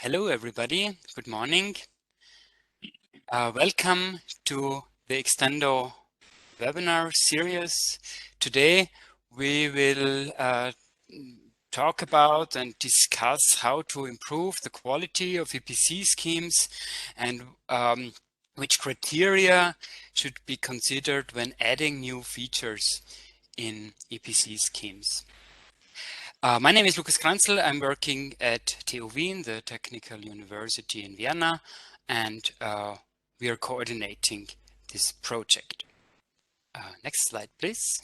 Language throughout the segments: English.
Hello everybody, good morning. Welcome to the X-tendo webinar series. Today we will talk about and discuss how to improve the quality of EPC schemes and which criteria should be considered when adding new features in EPC schemes. My name is Lukas Kranzl. I'm working at TU Wien, the Technical University in Vienna, and we are coordinating this project. Next slide, please.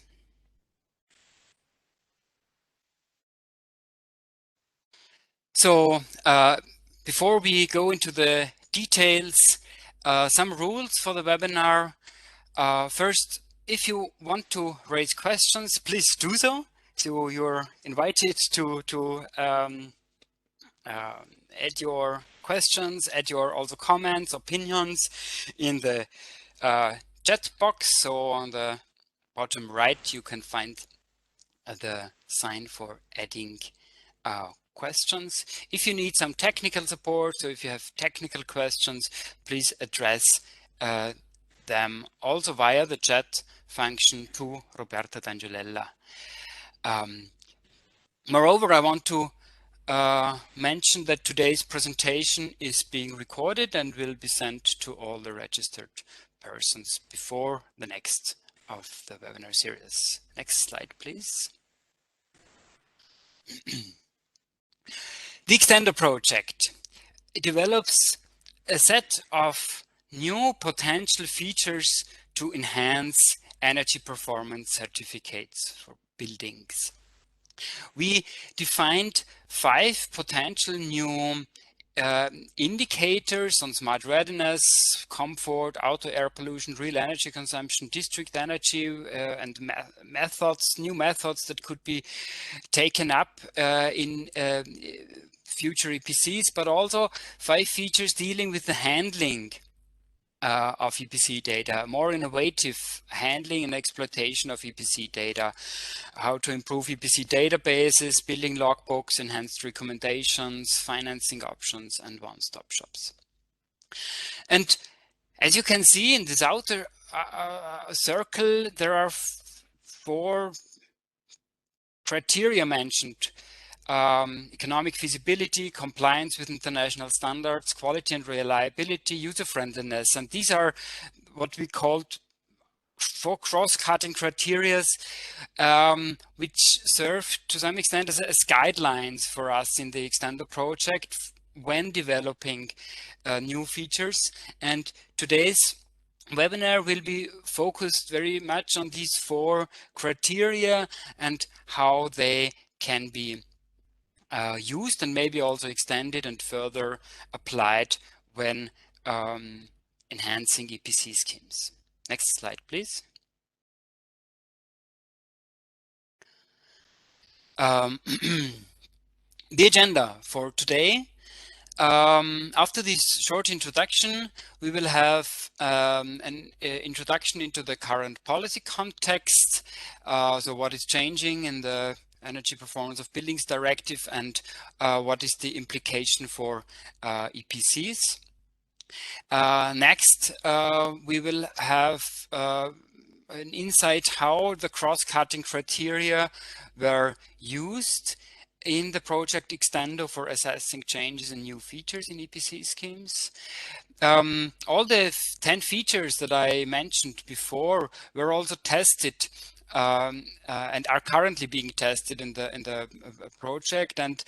So before we go into the details, some rules for the webinar. First, if you want to raise questions, please do so. So you're invited to add your questions, add your also comments, opinions in the chat box. So on the bottom right, you can find the sign for adding questions. If you need some technical support, so if you have technical questions, please address them also via the chat function to Roberta D'Angelella. Moreover, I want to mention that today's presentation is being recorded and will be sent to all the registered persons before the next of the webinar series. Next slide, please. The X-tendo project. It develops a set of new potential features to enhance energy performance certificates for buildings. We defined 5 potential new indicators on smart readiness, comfort, auto air pollution, real energy consumption, district energy, and new methods that could be taken up in future EPCs, but also 5 features dealing with the handling of EPC data, more innovative handling and exploitation of EPC data, how to improve EPC databases, building logbooks, enhanced recommendations, financing options, and one-stop shops. And as you can see in this outer circle, there are 4 criteria mentioned. Economic feasibility, compliance with international standards, quality and reliability, user-friendliness. And these are what we called 4 cross-cutting criteria, which serve to some extent as guidelines for us in the X-tendo project when developing new features. And today's webinar will be focused very much on these 4 criteria and how they can be used and maybe also extended and further applied when enhancing EPC schemes. Next slide, please. The agenda for today. After this short introduction, we will have an introduction into the current policy context, so what is changing in the Energy Performance of Buildings Directive and what is the implication for EPCs. Next, we will have an insight how the cross-cutting criteria were used in the project X-tendo for assessing changes and new features in EPC schemes. All the 10 features that I mentioned before were also tested and are currently being tested in the project, and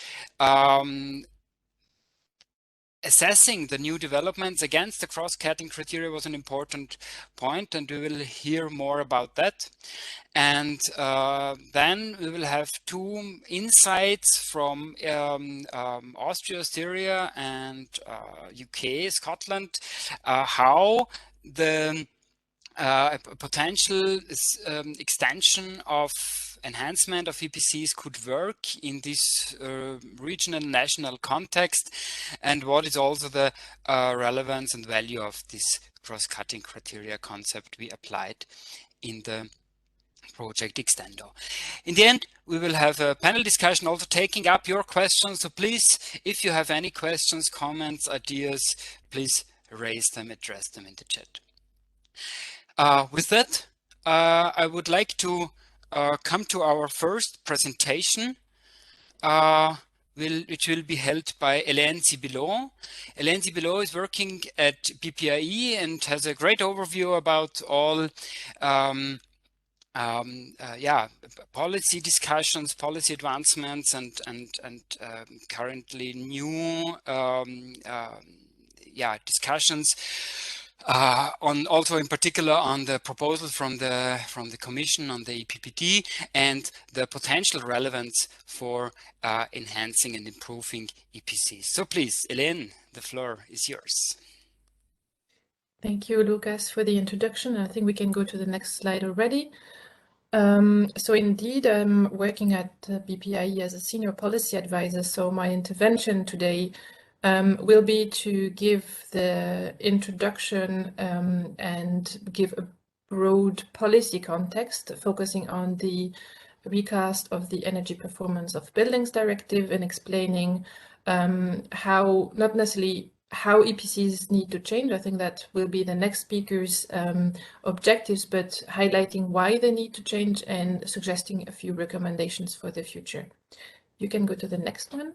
assessing the new developments against the cross-cutting criteria was an important point, and we will hear more about that. And then we will have 2 insights from Austria, Syria, and UK, Scotland, how the potential extension of enhancement of EPCs could work in this regional national context, and what is also the relevance and value of this cross-cutting criteria concept we applied in the project X-tendo. In the end, we will have a panel discussion also taking up your questions. So please, if you have any questions, comments, ideas, please raise them, address them in the chat. With that, I would like to come to our first presentation, which will be held by Hélène Sibillot. Hélène Sibillot is working at BPIE and has a great overview about all policy discussions, policy advancements, and currently new discussions on also in particular on the proposal from the Commission on the EPPD and the potential relevance for enhancing and improving EPCs. So please, Hélène, the floor is yours. Thank you, Lucas, for the introduction. I think we can go to the next slide already. So indeed, I'm working at BPIE as a senior policy advisor. So my intervention today will be to give the introduction and give a broad policy context, focusing on the recast of the Energy Performance of Buildings Directive and explaining how, not necessarily how EPCs need to change. I think that will be the next speaker's objectives, but highlighting why they need to change and suggesting a few recommendations for the future. You can go to the next one.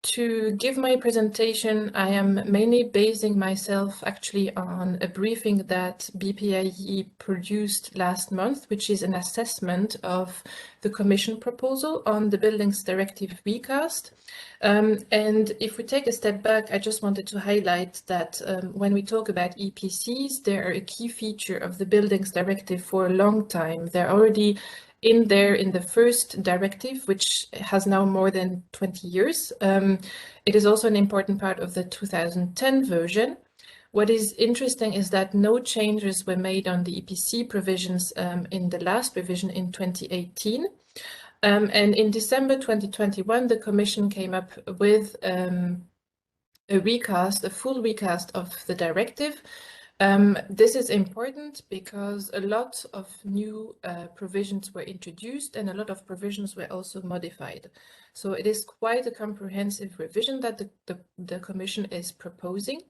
To give my presentation, I am mainly basing myself actually on a briefing that BPIE produced last month, which is an assessment of the Commission proposal on the Buildings Directive recast. And if we take a step back, I just wanted to highlight that when we talk about EPCs, they are a key feature of the Buildings Directive for a long time. They're already in there in the first directive, which has now more than 20 years. It is also an important part of the 2010 version. What is interesting is that no changes were made on the EPC provisions in the last revision in 2018. And in December 2021, the Commission came up with a full recast of the directive. This is important because a lot of new provisions were introduced and a lot of provisions were also modified. So it is quite a comprehensive revision that the Commission is proposing.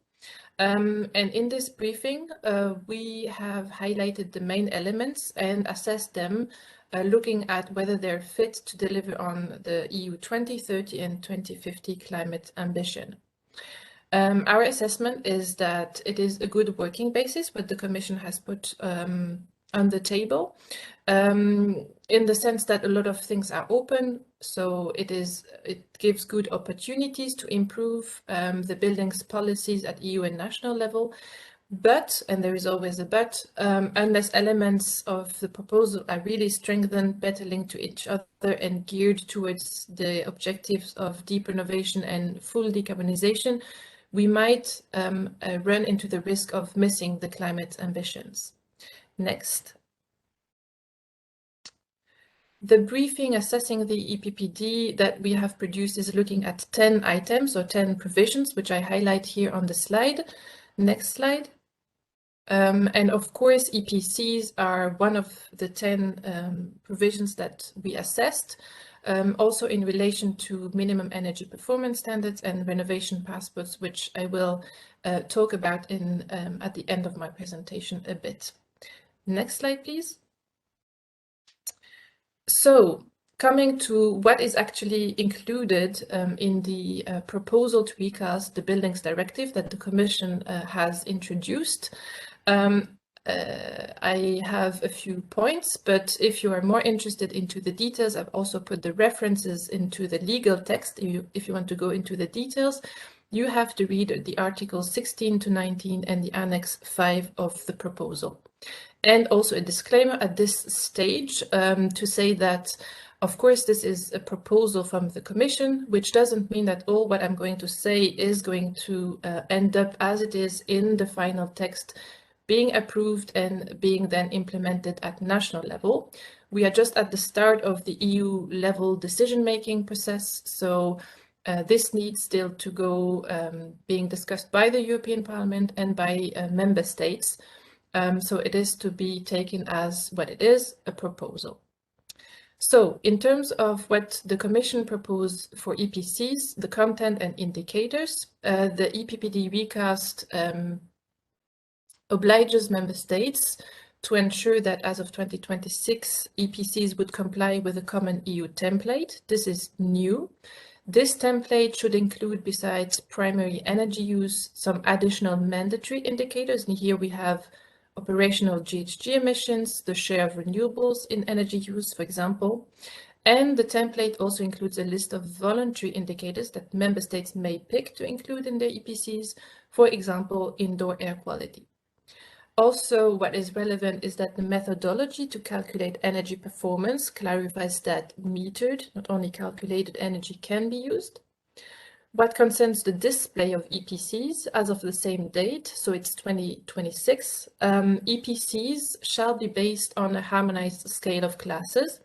And in this briefing, we have highlighted the main elements and assessed them, looking at whether they're fit to deliver on the EU 2030 and 2050 climate ambition. Our assessment is that it is a good working basis, what the Commission has put on the table, in the sense that a lot of things are open. So it gives good opportunities to improve the buildings policies at EU and national level. But, and there is always a but, unless elements of the proposal are really strengthened, better linked to each other and geared towards the objectives of deep renovation and full decarbonization, we might run into the risk of missing the climate ambitions. Next. The briefing assessing the EPPD that we have produced is looking at 10 items or 10 provisions, which I highlight here on the slide. Next slide. And of course, EPCs are one of the 10 provisions that we assessed. Also in relation to minimum energy performance standards and renovation passports, which I will talk about at the end of my presentation a bit. Next slide, please. So, coming to what is actually included in the proposal to recast the Buildings Directive that the Commission has introduced. I have a few points, but if you are more interested into the details, I've also put the references into the legal text. If you want to go into the details, you have to read the articles 16 to 19 and the Annex 5 of the proposal. And also a disclaimer at this stage to say that, of course, this is a proposal from the Commission, which doesn't mean that all what I'm going to say is going to end up as it is in the final text, being approved and being then implemented at national level. We are just at the start of the EU level decision-making process, so this needs still to go being discussed by the European Parliament and by member states. So it is to be taken as what it is, a proposal. So in terms of what the Commission proposed for EPCs, the content and indicators, the EPPD recast obliges member states to ensure that as of 2026, EPCs would comply with a common EU template. This is new. This template should include, besides primary energy use, some additional mandatory indicators. And here we have operational GHG emissions, the share of renewables in energy use, for example. And the template also includes a list of voluntary indicators that member states may pick to include in their EPCs, for example, indoor air quality. Also, what is relevant is that the methodology to calculate energy performance clarifies that metered, not only calculated energy, can be used. What concerns the display of EPCs as of the same date, so it's 2026, EPCs shall be based on a harmonized scale of classes,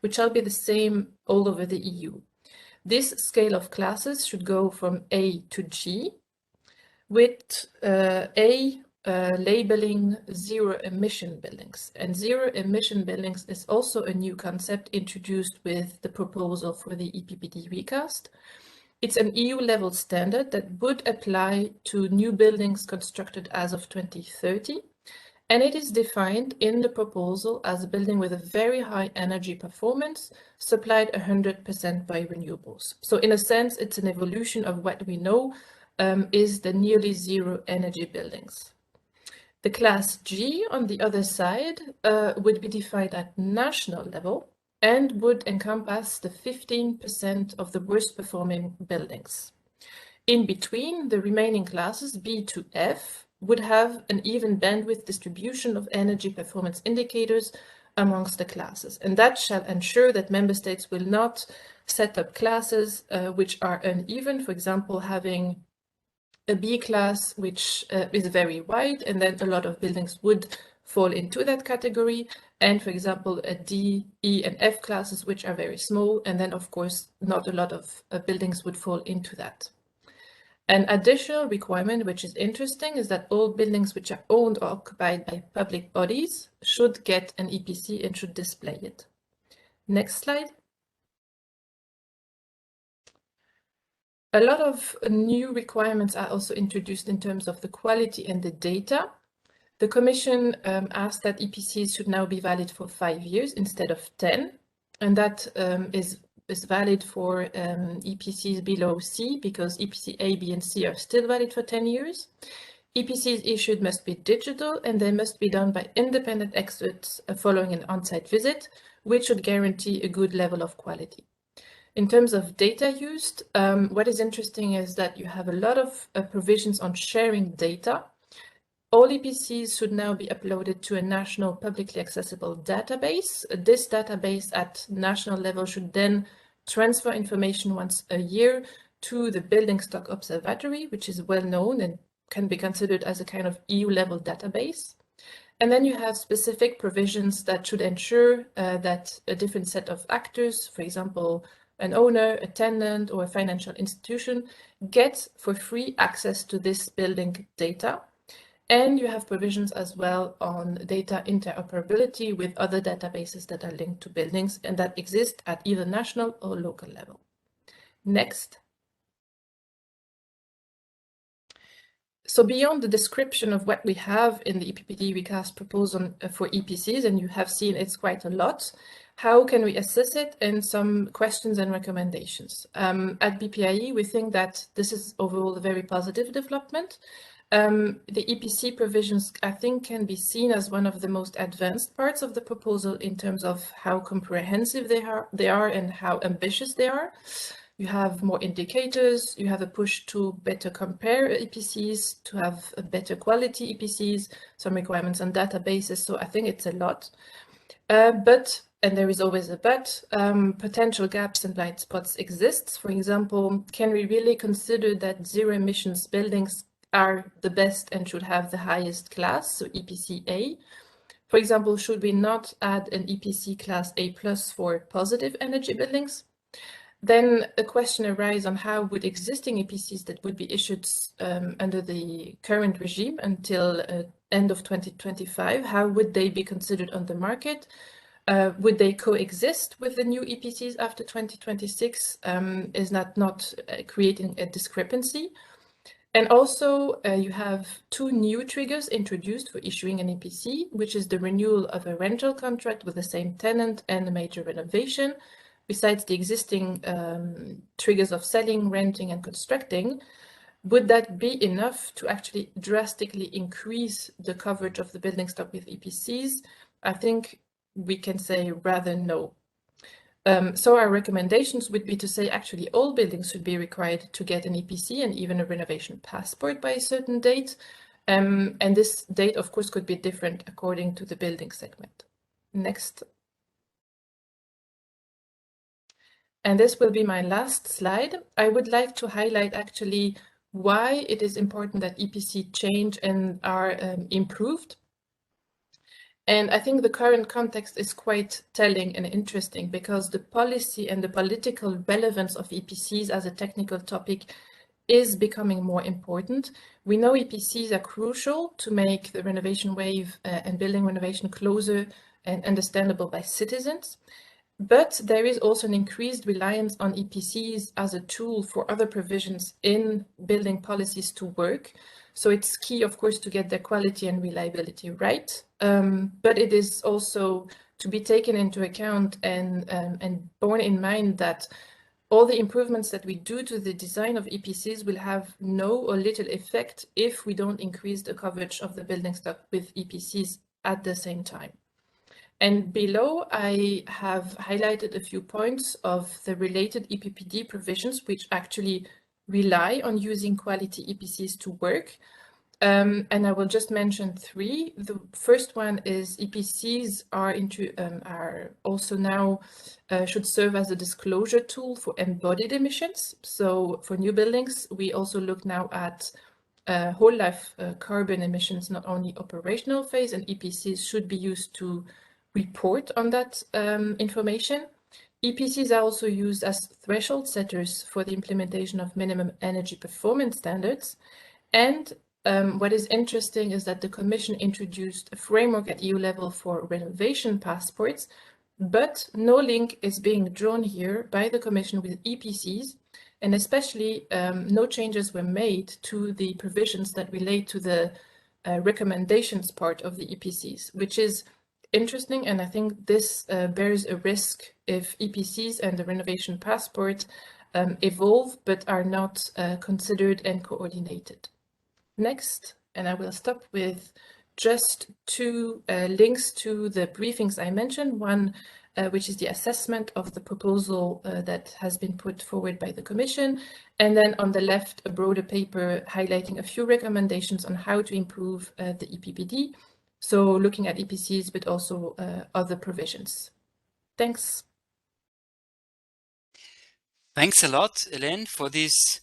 which shall be the same all over the EU. This scale of classes should go from A to G, with A labeling zero emission buildings. And zero emission buildings is also a new concept introduced with the proposal for the EPPD recast. It's an EU level standard that would apply to new buildings constructed as of 2030. And it is defined in the proposal as a building with a very high energy performance, supplied 100% by renewables. So in a sense, it's an evolution of what we know is the nearly zero energy buildings. The class G, on the other side, would be defined at national level and would encompass the 15% of the worst performing buildings. In between, the remaining classes, B to F, would have an even bandwidth distribution of energy performance indicators amongst the classes. And that shall ensure that member states will not set up classes which are uneven, for example, having a B class, which is very wide, and then a lot of buildings would fall into that category. And for example, a D, E, and F classes, which are very small. And then, of course, not a lot of buildings would fall into that. An additional requirement, which is interesting, is that all buildings which are owned or occupied by public bodies should get an EPC and should display it. Next slide. A lot of new requirements are also introduced in terms of the quality and the data. The Commission asked that EPCs should now be valid for 5 years instead of 10, and that is valid for EPCs below C, because EPC A, B, and C are still valid for 10 years. EPCs issued must be digital, and they must be done by independent experts following an on-site visit, which should guarantee a good level of quality. In terms of data used, what is interesting is that you have a lot of provisions on sharing data. All EPCs should now be uploaded to a national publicly accessible database. This database at national level should then transfer information once a year to the Building Stock Observatory, which is well known and can be considered as a kind of EU level database. And then you have specific provisions that should ensure that a different set of actors, for example, an owner, a tenant, or a financial institution, get for free access to this building data. And you have provisions as well on data interoperability with other databases that are linked to buildings and that exist at either national or local level. Next. So beyond the description of what we have in the EPPD recast proposal for EPCs, and you have seen it's quite a lot, how can we assess it, and some questions and recommendations. At BPIE, we think that this is overall a very positive development. The EPC provisions, I think, can be seen as one of the most advanced parts of the proposal in terms of how comprehensive they are and how ambitious they are. You have more indicators, you have a push to better compare EPCs, to have a better quality EPCs, some requirements on databases, so I think it's a lot. But, and there is always a but, potential gaps and blind spots exist. For example, can we really consider that zero emissions buildings are the best and should have the highest class, so EPC A? For example, should we not add an EPC class A+ for positive energy buildings? Then a question arises on how would existing EPCs that would be issued under the current regime until end of 2025, how would they be considered on the market? Would they coexist with the new EPCs after 2026? Is that not creating a discrepancy? And also, you have two new triggers introduced for issuing an EPC, which is the renewal of a rental contract with the same tenant and a major renovation, besides the existing triggers of selling, renting, and constructing. Would that be enough to actually drastically increase the coverage of the building stock with EPCs? I think we can say rather no. So our recommendations would be to say actually all buildings should be required to get an EPC and even a renovation passport by a certain date. And this date, of course, could be different according to the building segment. Next. And this will be my last slide. I would like to highlight actually why it is important that EPC change and are improved. And I think the current context is quite telling and interesting because the policy and the political relevance of EPCs as a technical topic is becoming more important. We know EPCs are crucial to make the renovation wave and building renovation closer and understandable by citizens. But there is also an increased reliance on EPCs as a tool for other provisions in building policies to work. So it's key, of course, to get their quality and reliability right. But it is also to be taken into account and borne in mind that all the improvements that we do to the design of EPCs will have no or little effect if we don't increase the coverage of the building stock with EPCs at the same time. And below, I have highlighted a few points of the related Eppd provisions, which actually rely on using quality EPCs to work. And I will just mention three. The first one is EPCs are also now should serve as a disclosure tool for embodied emissions. So for new buildings, we also look now at whole life carbon emissions, not only operational phase, and EPCs should be used to report on that information. EPCs are also used as threshold setters for the implementation of minimum energy performance standards. And what is interesting is that the Commission introduced a framework at EU level for renovation passports, but no link is being drawn here by the Commission with EPCs, and especially no changes were made to the provisions that relate to the recommendations part of the EPCs, which is interesting, and I think this bears a risk if EPCs and the renovation passport evolve but are not considered and coordinated. Next, and I will stop with just two links to the briefings I mentioned. One, which is the assessment of the proposal that has been put forward by the Commission. And then on the left, a broader paper highlighting a few recommendations on how to improve the EPBD. So looking at EPCs, but also other provisions. Thanks. Thanks a lot, Hélène, for this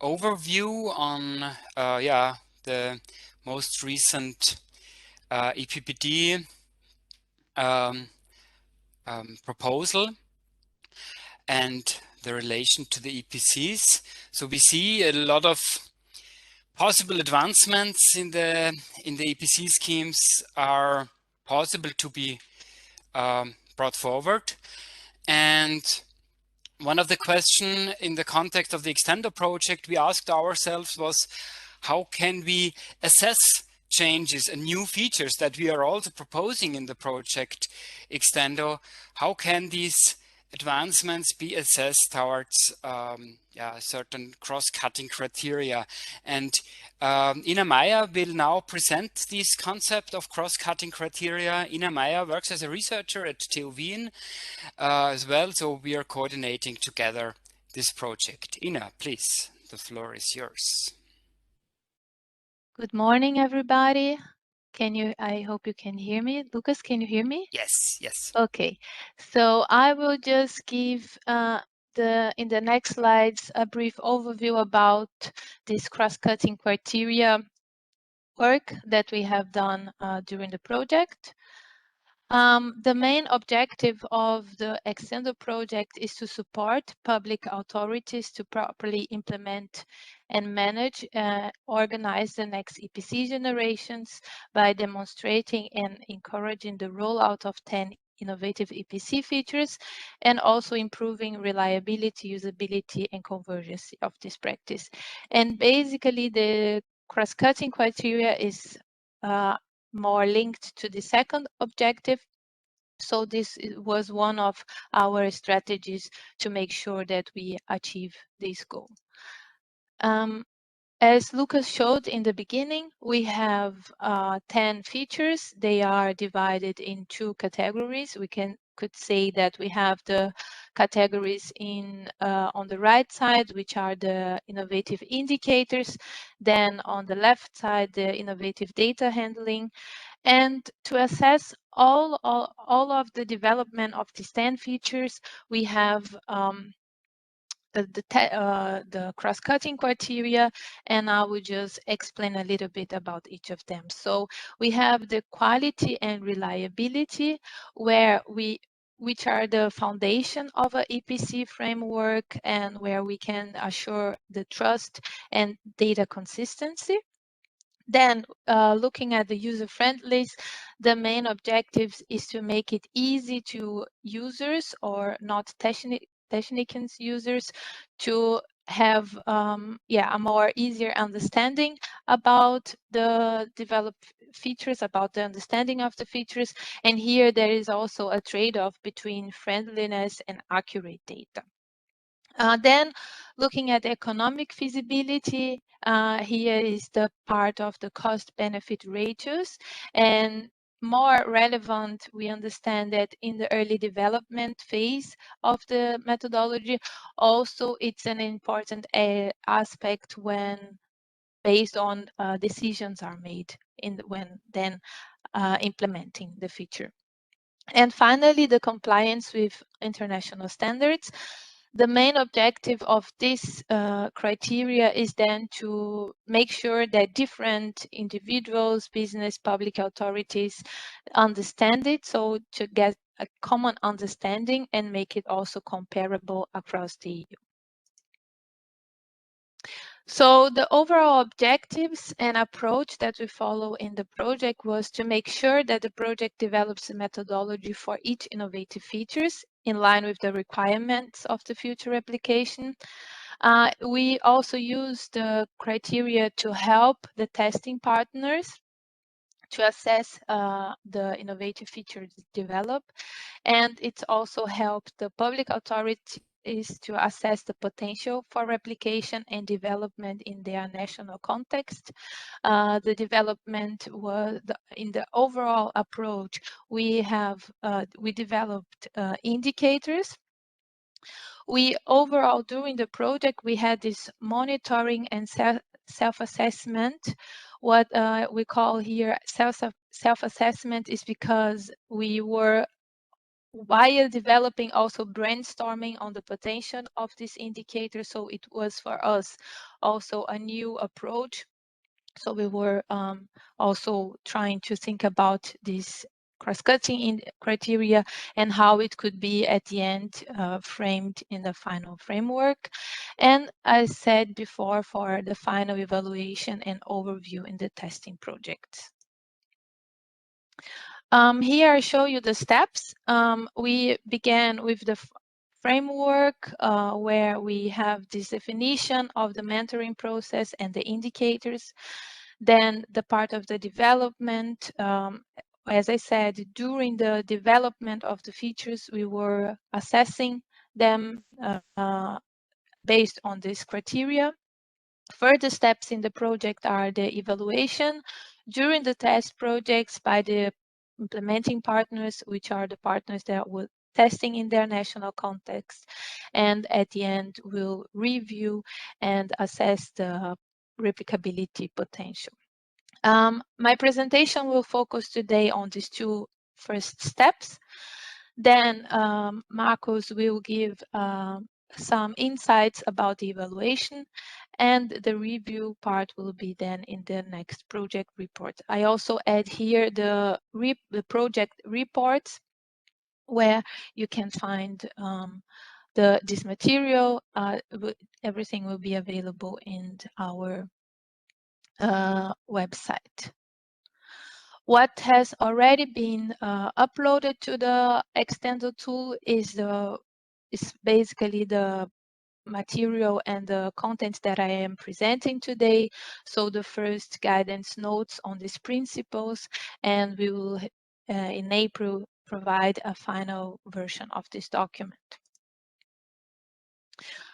overview on the most recent EPBD proposal and the relation to the EPCs. So we see a lot of possible advancements in the EPC schemes are possible to be brought forward. And one of the questions in the context of the X-tendo project we asked ourselves was, how can we assess changes and new features that we are also proposing in the project X-tendo? How can these advancements be assessed towards certain cross-cutting criteria? And Ina Meyer will now present this concept of cross-cutting criteria. Ina Meyer works as a researcher at TU Wien as well, so we are coordinating together this project. Ina, please, the floor is yours. Good morning, everybody. I hope you can hear me. Lucas, can you hear me? Yes, yes. Okay, so I will just give in the next slides a brief overview about this cross-cutting criteria work that we have done during the project. The main objective of the X-tendo project is to support public authorities to properly implement and manage, organize the next EPC generations by demonstrating and encouraging the rollout of 10 innovative EPC features, and also improving reliability, usability, and convergence of this practice. And basically, the cross-cutting criteria is more linked to the second objective. So this was one of our strategies to make sure that we achieve this goal. As Lucas showed in the beginning, we have 10 features. They are divided in 2 categories. We could say that we have the categories on the right side, which are the innovative indicators. Then on the left side, the innovative data handling. And to assess all of the development of these 10 features, we have the cross-cutting criteria, and I will just explain a little bit about each of them. So we have the quality and reliability, which are the foundation of an EPC framework, and where we can assure the trust and data consistency. Then looking at the user-friendliness, the main objectives is to make it easy to users or not technicians users to have a more easier understanding about the developed features, about the understanding of the features. And here there is also a trade-off between friendliness and accurate data. Then looking at economic feasibility, here is the part of the cost-benefit ratios. And more relevant, we understand that in the early development phase of the methodology, also it's an important aspect when based on decisions are made when implementing the feature. And finally, the compliance with international standards. The main objective of this criteria is then to make sure that different individuals, business, public authorities understand it, so to get a common understanding and make it also comparable across the EU. So the overall objectives and approach that we follow in the project was to make sure that the project develops a methodology for each innovative features in line with the requirements of the future application. We also use the criteria to help the testing partners to assess the innovative features developed, and it's also helped the public authority is to assess the potential for replication and development in their national context. The development was in the overall approach. We developed indicators. During the project, we had this monitoring and self-assessment. What we call here self-assessment is because we were, while developing, also brainstorming on the potential of this indicator. So it was for us also a new approach. So we were also trying to think about this cross-cutting criteria and how it could be at the end framed in the final framework. And as said before, for the final evaluation and overview in the testing projects. Here I show you the steps. We began with the framework where we have this definition of the mentoring process and the indicators. Then the part of the development, as I said, during the development of the features, we were assessing them based on this criteria. Further steps in the project are the evaluation during the test projects by the implementing partners, which are the partners that were testing in their national context, and at the end we'll review and assess the replicability potential. My presentation will focus today on these 2 first steps. Then Marcus will give some insights about the evaluation, and the review part will be then in the next project report. I also add here the project reports, where you can find this material. Everything will be available in our website. What has already been uploaded to the X-tendo tool is basically the material and the content that I am presenting today. So the first guidance notes on these principles, and we will in April provide a final version of this document.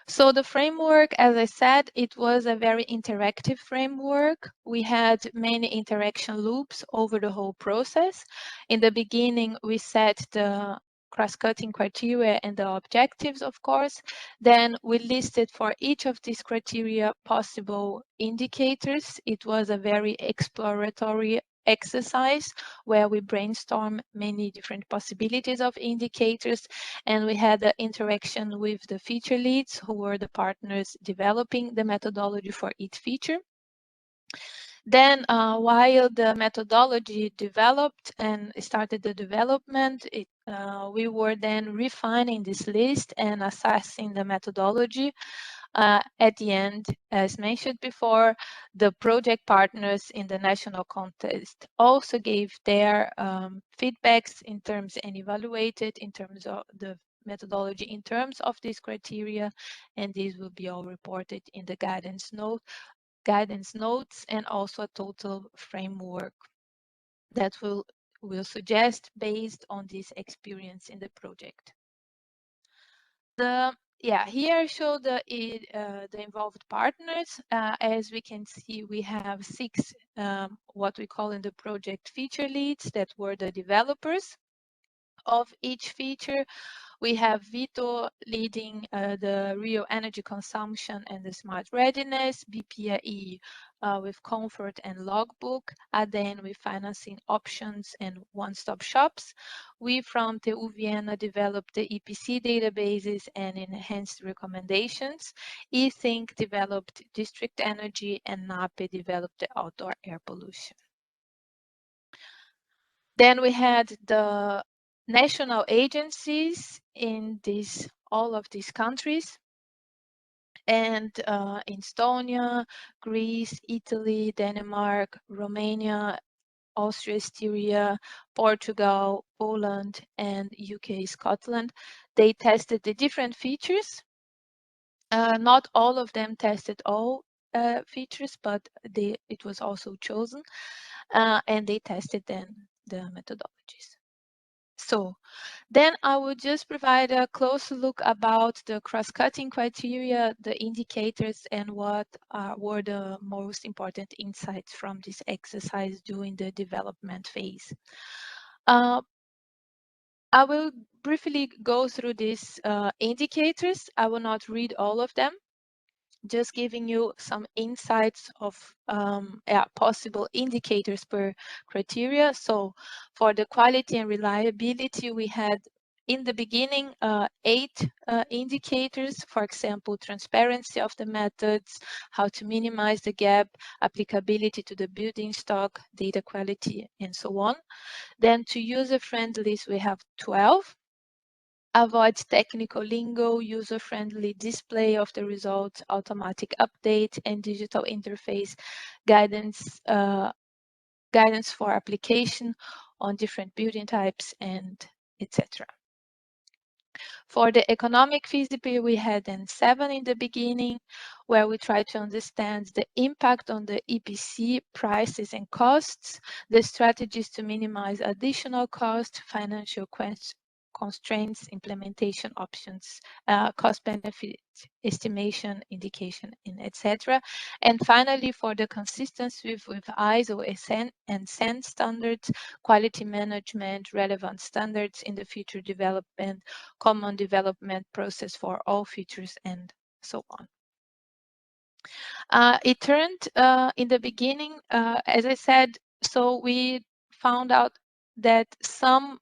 So the framework, as I said, it was a very interactive framework. We had many interaction loops over the whole process. In the beginning, we set the cross-cutting criteria and the objectives, of course. Then we listed for each of these criteria possible indicators. It was a very exploratory exercise where we brainstorm many different possibilities of indicators, and we had an interaction with the feature leads, who were the partners developing the methodology for each feature. Then while the methodology developed and started the development, we were then refining this list and assessing the methodology. At the end, as mentioned before, the project partners in the national contest also gave their feedbacks in terms and evaluated in terms of the methodology in terms of these criteria, and these will be all reported in the guidance notes, and also a total framework that will suggest based on this experience in the project. Here I show the involved partners. As we can see, we have 6 what we call in the project feature leads that were the developers of each feature. We have Vito leading the real energy consumption and the smart readiness, BPAE with comfort and logbook, Aden with financing options and one-stop shops. We from TU Vienna developed the EPC databases and enhanced recommendations. Ething developed district energy, and NAPE developed the outdoor air pollution. Then we had the national agencies in all of these countries, and in Estonia, Greece, Italy, Denmark, Romania, Austria, Styria, Portugal, Poland, and UK, Scotland. They tested the different features. Not all of them tested all features, but it was also chosen, and they tested then the methodologies. So then I will just provide a closer look about the cross-cutting criteria, the indicators, and what were the most important insights from this exercise during the development phase. I will briefly go through these indicators. I will not read all of them, just giving you some insights of possible indicators per criteria. So for the quality and reliability, we had in the beginning 8 indicators, for example, transparency of the methods, how to minimize the gap, applicability to the building stock, data quality, and so on. Then to user-friendly, we have 12. Avoid technical lingo, user-friendly display of the results, automatic update, and digital interface guidance for application on different building types, and etc. For the economic feasibility, we had then 7 in the beginning, where we tried to understand the impact on the EPC prices and costs, the strategies to minimize additional costs, financial constraints, implementation options, cost-benefit estimation, indication, etc. And finally, for the consistency with ISO and SEN standards, quality management, relevant standards in the future development, common development process for all features, and so on. It turned in the beginning, as I said, so we found out that some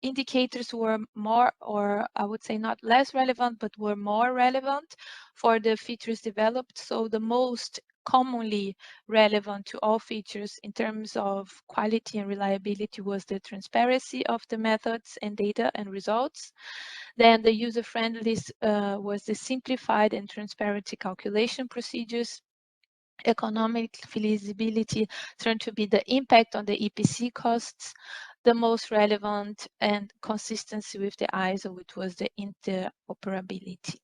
indicators were more, or I would say not less relevant, but were more relevant for the features developed. So the most commonly relevant to all features in terms of quality and reliability was the transparency of the methods and data and results. Then the user-friendliness was the simplified and transparent calculation procedures. Economic feasibility turned to be the impact on the EPC costs, the most relevant, and consistency with the ISO, which was the interoperability.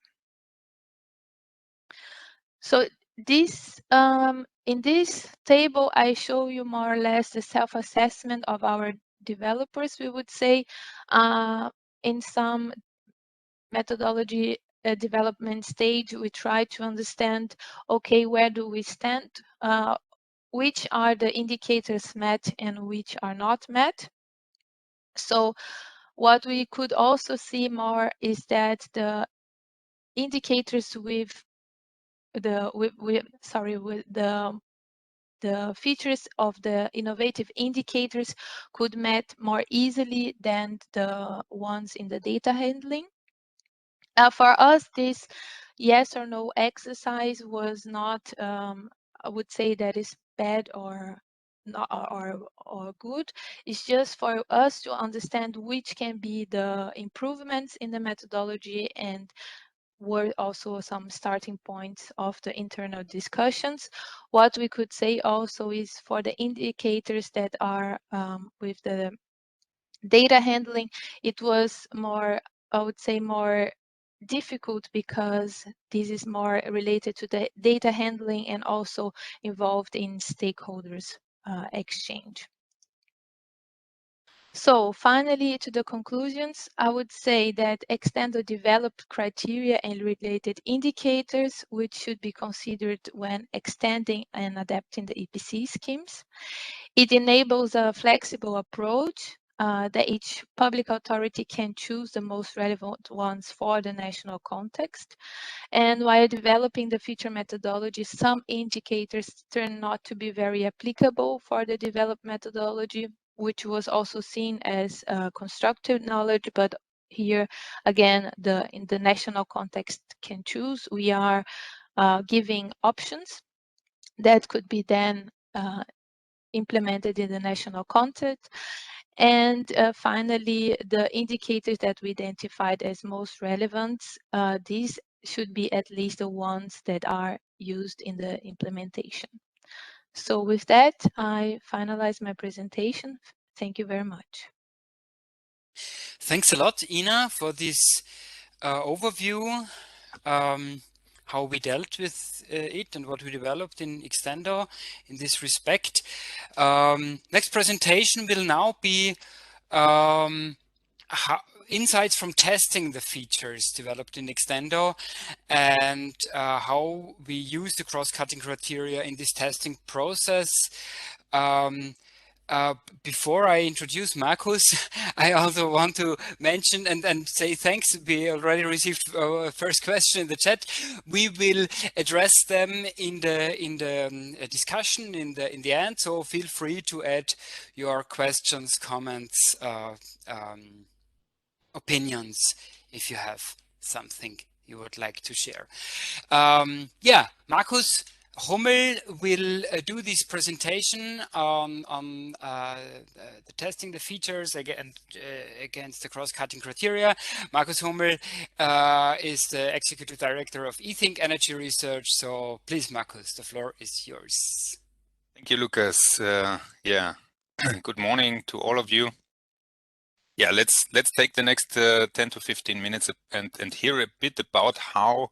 So this in this table, I show you more or less the self-assessment of our developers. We would say in some methodology development stage, we try to understand, okay, where do we stand? Which are the indicators met and which are not met? So what we could also see more is that the indicators with the the features of the innovative indicators could met more easily than the ones in the data handling. For us, this yes or no exercise was not, I would say that is bad or not, or good. It's just for us to understand which can be the improvements in the methodology, and were also some starting points of the internal discussions. What we could say also is for the indicators that are with the data handling, it was more, I would say, more difficult because this is more related to the data handling and also involved in stakeholders exchange. So finally, to the conclusions, I would say that X-tendo developed criteria and related indicators which should be considered when extending and adapting the EPC schemes. It enables a flexible approach that each public authority can choose the most relevant ones for the national context. And while developing the feature methodology, some indicators turn not to be very applicable for the developed methodology, which was also seen as constructive knowledge. But here again, in the national context can choose. We are giving options that could be then implemented in the national context. And finally, the indicators that we identified as most relevant, these should be at least the ones that are used in the implementation. So with that, I finalize my presentation. Thank you very much. Thanks a lot, Ina, for this overview, how we dealt with it and what we developed in X-tendo in this respect. Next presentation will now be insights from testing the features developed in X-tendo and how we use the cross-cutting criteria in this testing process. Before I introduce Markus, I also want to mention and say thanks. We already received first question in the chat. We will address them in the discussion in the end. So feel free to add your questions, comments, opinions if you have something you would like to share. Yeah, Markus Hummel will do this presentation on the testing the features against the cross-cutting criteria. Markus Hummel is the Executive Director of Ething Energy Research. So please, Markus, the floor is yours. Thank you, Lucas. Yeah, good morning to all of you. Yeah, let's take the next 10 to 15 minutes and hear a bit about how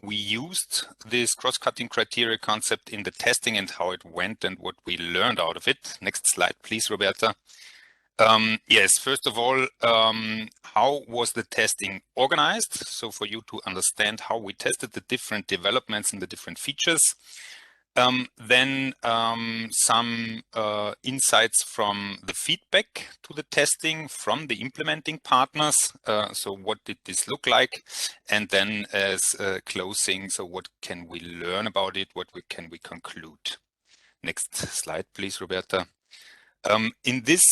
we used this cross-cutting criteria concept in the testing and how it went and what we learned out of it. Next slide, please, Roberta. Yes, first of all, how was the testing organized? So for you to understand how we tested the different developments and the different features. Then some insights from the feedback to the testing from the implementing partners. So what did this look like? And then as closing, so what can we learn about it? What can we conclude? Next slide, please, Roberta. In this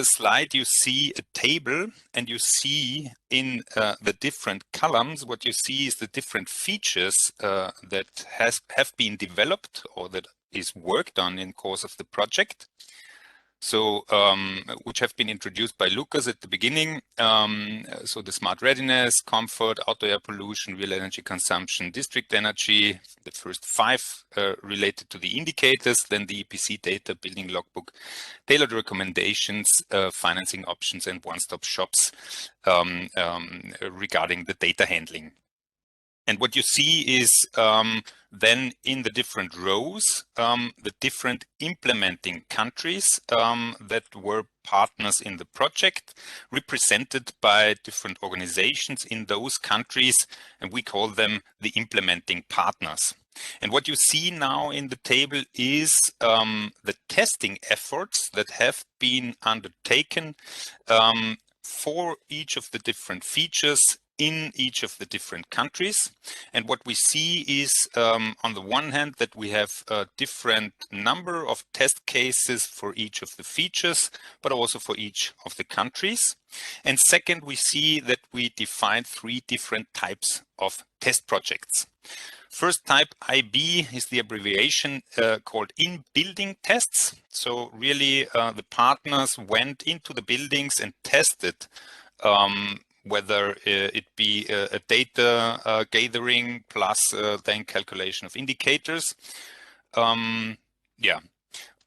slide, you see a table, and you see in the different columns, what you see is the different features that have been developed or that is worked on in course of the project. So, which have been introduced by Lucas at the beginning. So the smart readiness, comfort, outdoor air pollution, real energy consumption, district energy, the first 5 related to the indicators, then the EPC data, building logbook, tailored recommendations, financing options, and one-stop shops regarding the data handling. And what you see is then in the different rows, the different implementing countries that were partners in the project, represented by different organizations in those countries, and we call them the implementing partners. And what you see now in the table is the testing efforts that have been undertaken for each of the different features in each of the different countries. And what we see is on the one hand that we have a different number of test cases for each of the features, but also for each of the countries. And second, we see that we define 3 different types of test projects. First type, IB, is the abbreviation called in-building tests. So really the partners went into the buildings and tested whether it be a data gathering plus then calculation of indicators.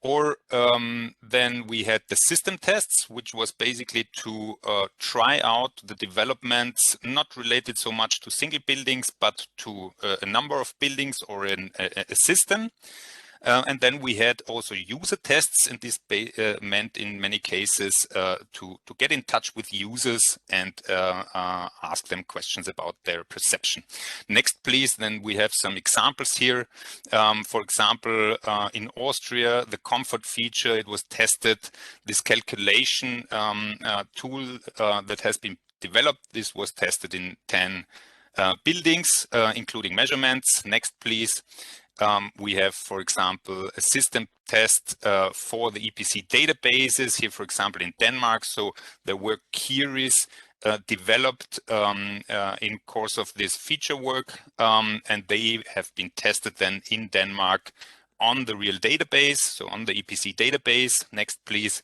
Or then we had the system tests, which was basically to try out the developments, not related so much to single buildings, but to a number of buildings or a system. And then we had also user tests, and this meant in many cases to get in touch with users and ask them questions about their perception. Next, please. Then we have some examples here. For example, in Austria, the comfort feature, it was tested. This calculation tool that has been developed, this was tested in 10 buildings, including measurements. Next, please. We have, for example, a system test for the EPC databases here, for example, in Denmark. So there were queries developed in course of this feature work, and they have been tested then in Denmark on the real database, so on the EPC database. Next, please.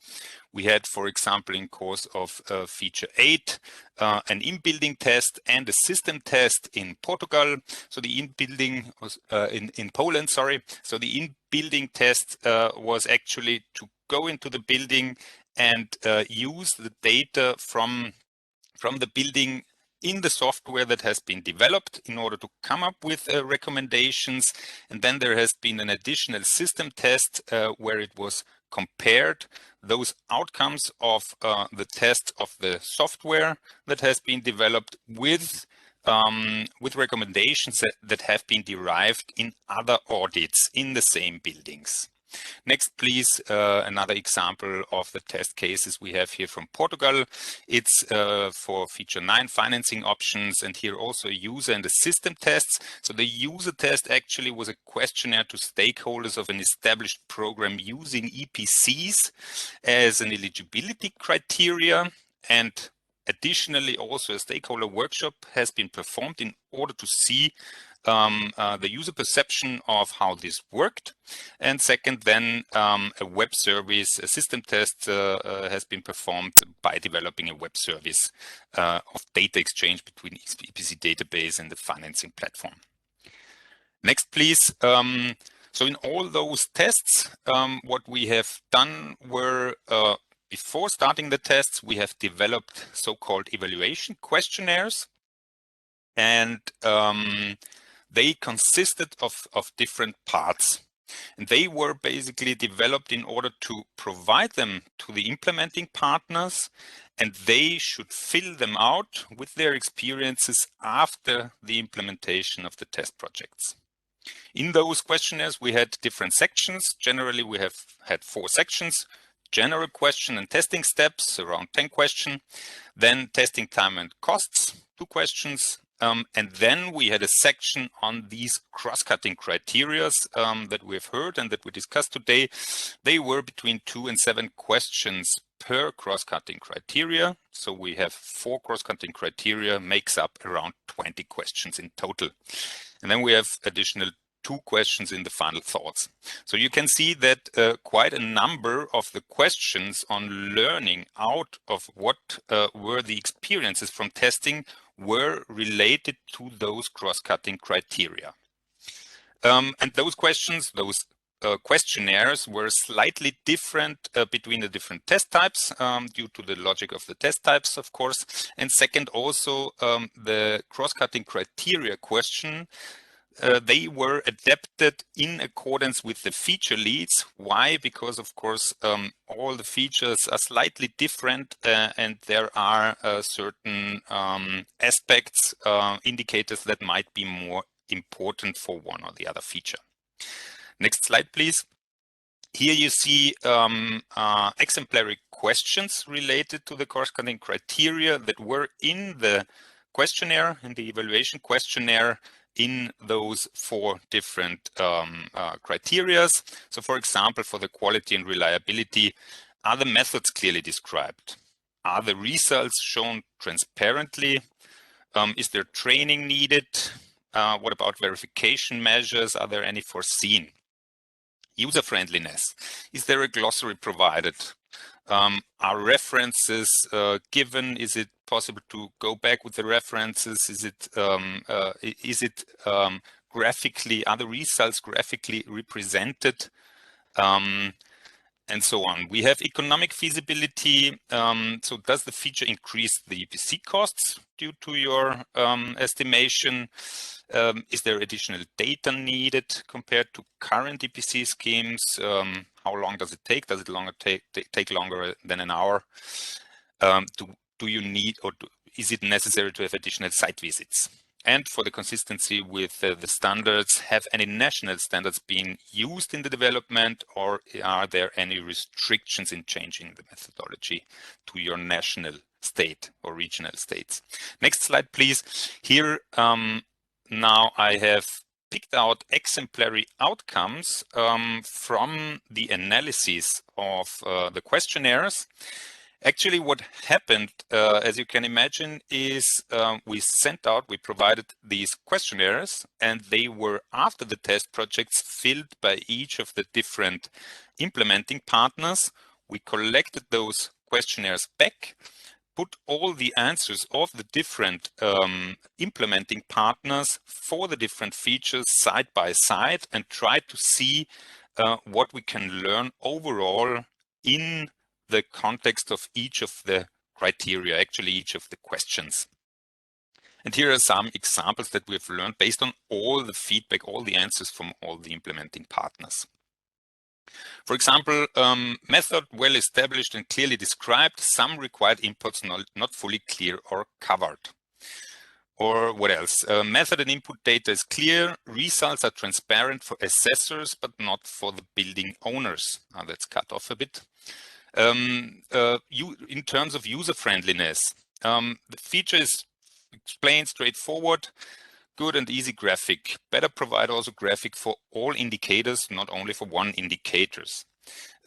We had, for example, in course of feature 8, an in-building test and a system test in Portugal. So the in-building was in Poland, sorry. So the in-building test was actually to go into the building and use the data from the building in the software that has been developed in order to come up with recommendations. And then there has been an additional system test where it was compared those outcomes of the test of the software that has been developed with recommendations that have been derived in other audits in the same buildings. Next, please, another example of the test cases we have here from Portugal. It's for feature 9, financing options, and here also a user and a system tests. So the user test actually was a questionnaire to stakeholders of an established program using EPCs as an eligibility criteria, and additionally also a stakeholder workshop has been performed in order to see the user perception of how this worked. And second, then a web service, a system test has been performed by developing a web service of data exchange between EPC database and the financing platform. Next, please. So in all those tests, what we have done were before starting the tests, we have developed so-called evaluation questionnaires, and they consisted of different parts. And they were basically developed in order to provide them to the implementing partners, and they should fill them out with their experiences after the implementation of the test projects. In those questionnaires, we had different sections. Generally, we have had 4 sections. General question and testing steps, around 10 questions. Then testing time and costs, 2 questions. And then we had a section on these cross-cutting criteria that we've heard and that we discussed today. They were between 2 and 7 questions per cross-cutting criteria. So we have 4 cross-cutting criteria, makes up around 20 questions in total. And then we have additional 2 questions in the final thoughts. So you can see that quite a number of the questions on learning out of what were the experiences from testing were related to those cross-cutting criteria. And those questions, those questionnaires were slightly different between the different test types due to the logic of the test types, of course. And second, also the cross-cutting criteria question, they were adapted in accordance with the feature leads. Why? Because, of course, all the features are slightly different and there are certain aspects, indicators that might be more important for one or the other feature. Next slide, please. Here you see exemplary questions related to the cross-cutting criteria that were in the questionnaire, in the evaluation questionnaire, in those 4 different criteria. So for example, for the quality and reliability, are the methods clearly described? Are the results shown transparently? Is there training needed? What about verification measures? Are there any foreseen? User friendliness. Is there a glossary provided? Are references given? Is it possible to go back with the references? Is it graphically, are the results graphically represented? And so on. We have economic feasibility. So does the feature increase the EPC costs due to your estimation? Is there additional data needed compared to current EPC schemes? How long does it take? Does it take longer than an hour? Do you need, or is it necessary to have additional site visits? And for the consistency with the standards, have any national standards been used in the development, or are there any restrictions in changing the methodology to your national state or regional states? Next slide, please. Here, now I have picked out exemplary outcomes from the analysis of the questionnaires. Actually, what happened, as you can imagine, is we provided these questionnaires, and they were, after the test projects, filled by each of the different implementing partners. We collected those questionnaires back, put all the answers of the different implementing partners for the different features side by side, and tried to see what we can learn overall in the context of each of the criteria, actually each of the questions. And here are some examples that we've learned based on all the feedback, all the answers from all the implementing partners. For example, method well established and clearly described, some required inputs not fully clear or covered. Or what else? Method and input data is clear, results are transparent for assessors, but not for the building owners. Now that's cut off a bit. In terms of user friendliness, the feature is explained straightforward, good and easy graphic. Better provide also graphic for all indicators, not only for one indicators.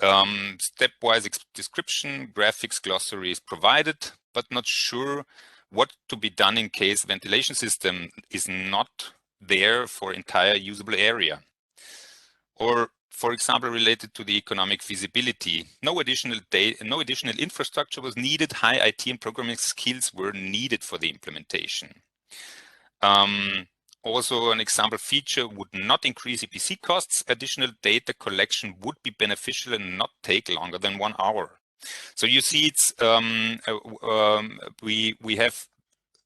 Stepwise description, graphics, glossary is provided, but not sure what to be done in case ventilation system is not there for entire usable area. Or for example, related to the economic feasibility, no additional infrastructure was needed. High IT and programming skills were needed for the implementation. Also, an example feature would not increase EPC costs. Additional data collection would be beneficial and not take longer than 1 hour. So you see, it's we have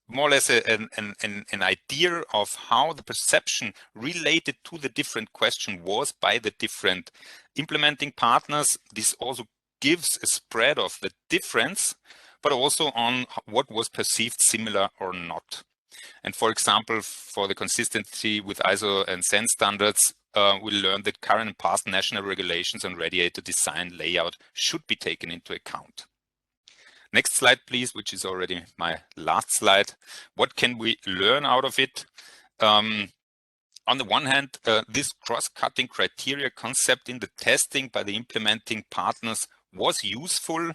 more or less an idea of how the perception related to the different question was by the different implementing partners. This also gives a spread of the difference, but also on what was perceived similar or not. And for example, for the consistency with ISO and SEN standards, we learned that current and past national regulations on radiator design layout should be taken into account. Next slide, please, which is already my last slide. What can we learn out of it? On the one hand, this cross-cutting criteria concept in the testing by the implementing partners was useful.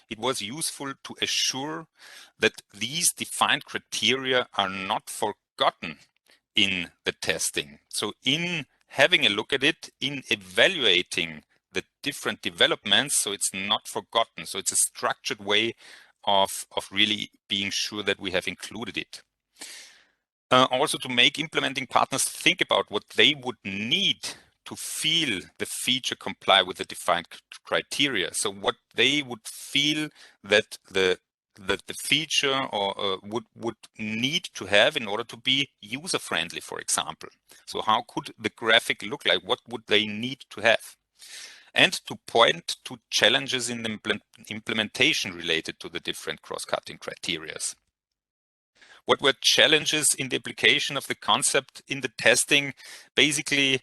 It was useful to assure that these defined criteria are not forgotten in the testing. So in having a look at it, in evaluating the different developments, so it's not forgotten. So it's a structured way of really being sure that we have included it. Also to make implementing partners think about what they would need to feel the feature comply with the defined criteria. So what they would feel that the feature or would need to have in order to be user-friendly, for example. So how could the graphic look like? What would they need to have? And to point to challenges in the implementation related to the different cross-cutting criteria. What were challenges in the application of the concept in the testing? Basically,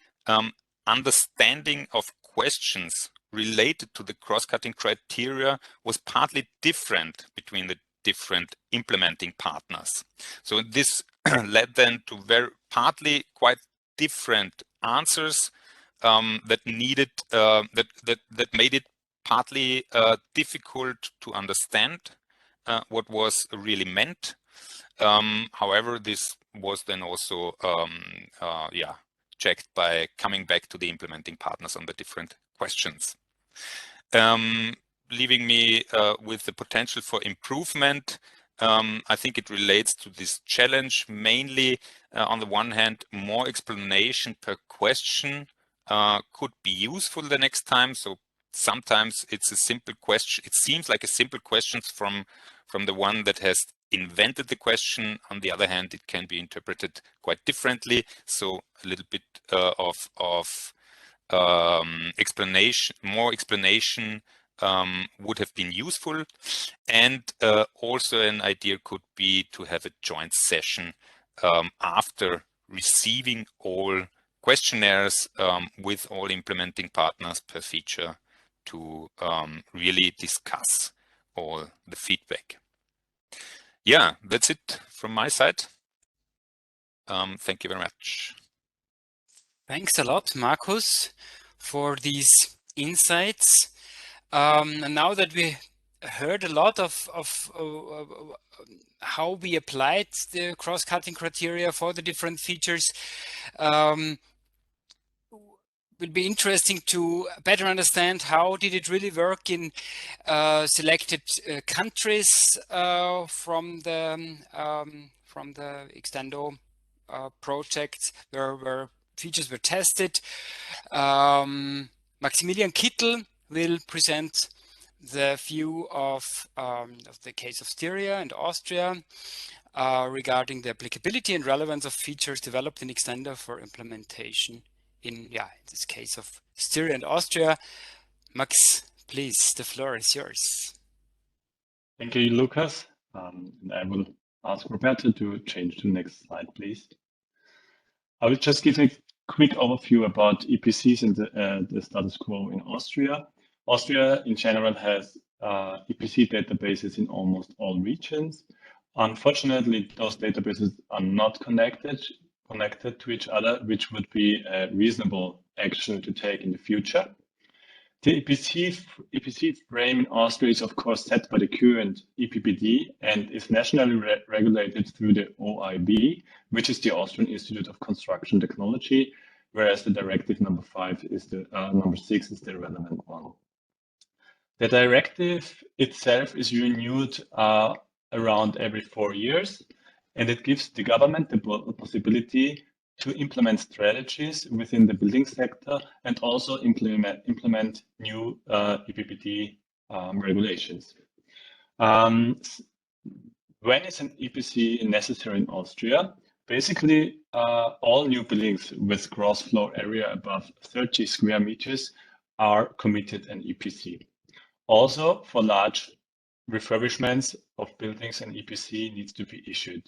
understanding of questions related to the cross-cutting criteria was partly different between the different implementing partners. So this led then to partly quite different answers that needed that made it partly difficult to understand what was really meant. However, this was then also checked by coming back to the implementing partners on the different questions. Leaving me with the potential for improvement. I think it relates to this challenge mainly. On the one hand, more explanation per question could be useful the next time. So sometimes it's a simple question. It seems like a simple question from the one that has invented the question. On the other hand, it can be interpreted quite differently. So a little bit of explanation, more explanation would have been useful. And also an idea could be to have a joint session after receiving all questionnaires with all implementing partners per feature to really discuss all the feedback. Yeah, that's it from my side. Thank you very much. Thanks a lot, Markus, for these insights. And now that we heard a lot of how we applied the cross-cutting criteria for the different features, will be interesting to better understand how did it really work in selected countries from the X-tendo project where features were tested. Maximilian Kittel will present the view of the case of Styria and Austria regarding the applicability and relevance of features developed in X-tendo for implementation in this case of Styria and Austria. Max, please, the floor is yours. Thank you, Lucas. And I will ask Roberta to change to the next slide, please. I will just give a quick overview about EPCs and the status quo in Austria. Austria, in general, has EPC databases in almost all regions. Unfortunately, those databases are not connected to each other, which would be a reasonable action to take in the future. The EPC frame in Austria is, of course, set by the current EPBD and is nationally regulated through the OIB, which is the Austrian Institute of Construction Technology, whereas the directive number 6 is the relevant one. The directive itself is renewed around every 4 years, and it gives the government the possibility to implement strategies within the building sector and also implement new EPBD regulations. When is an EPC necessary in Austria? Basically, all new buildings with gross floor area above 30 square meters are committed an EPC. Also, for large refurbishments of buildings, an EPC needs to be issued.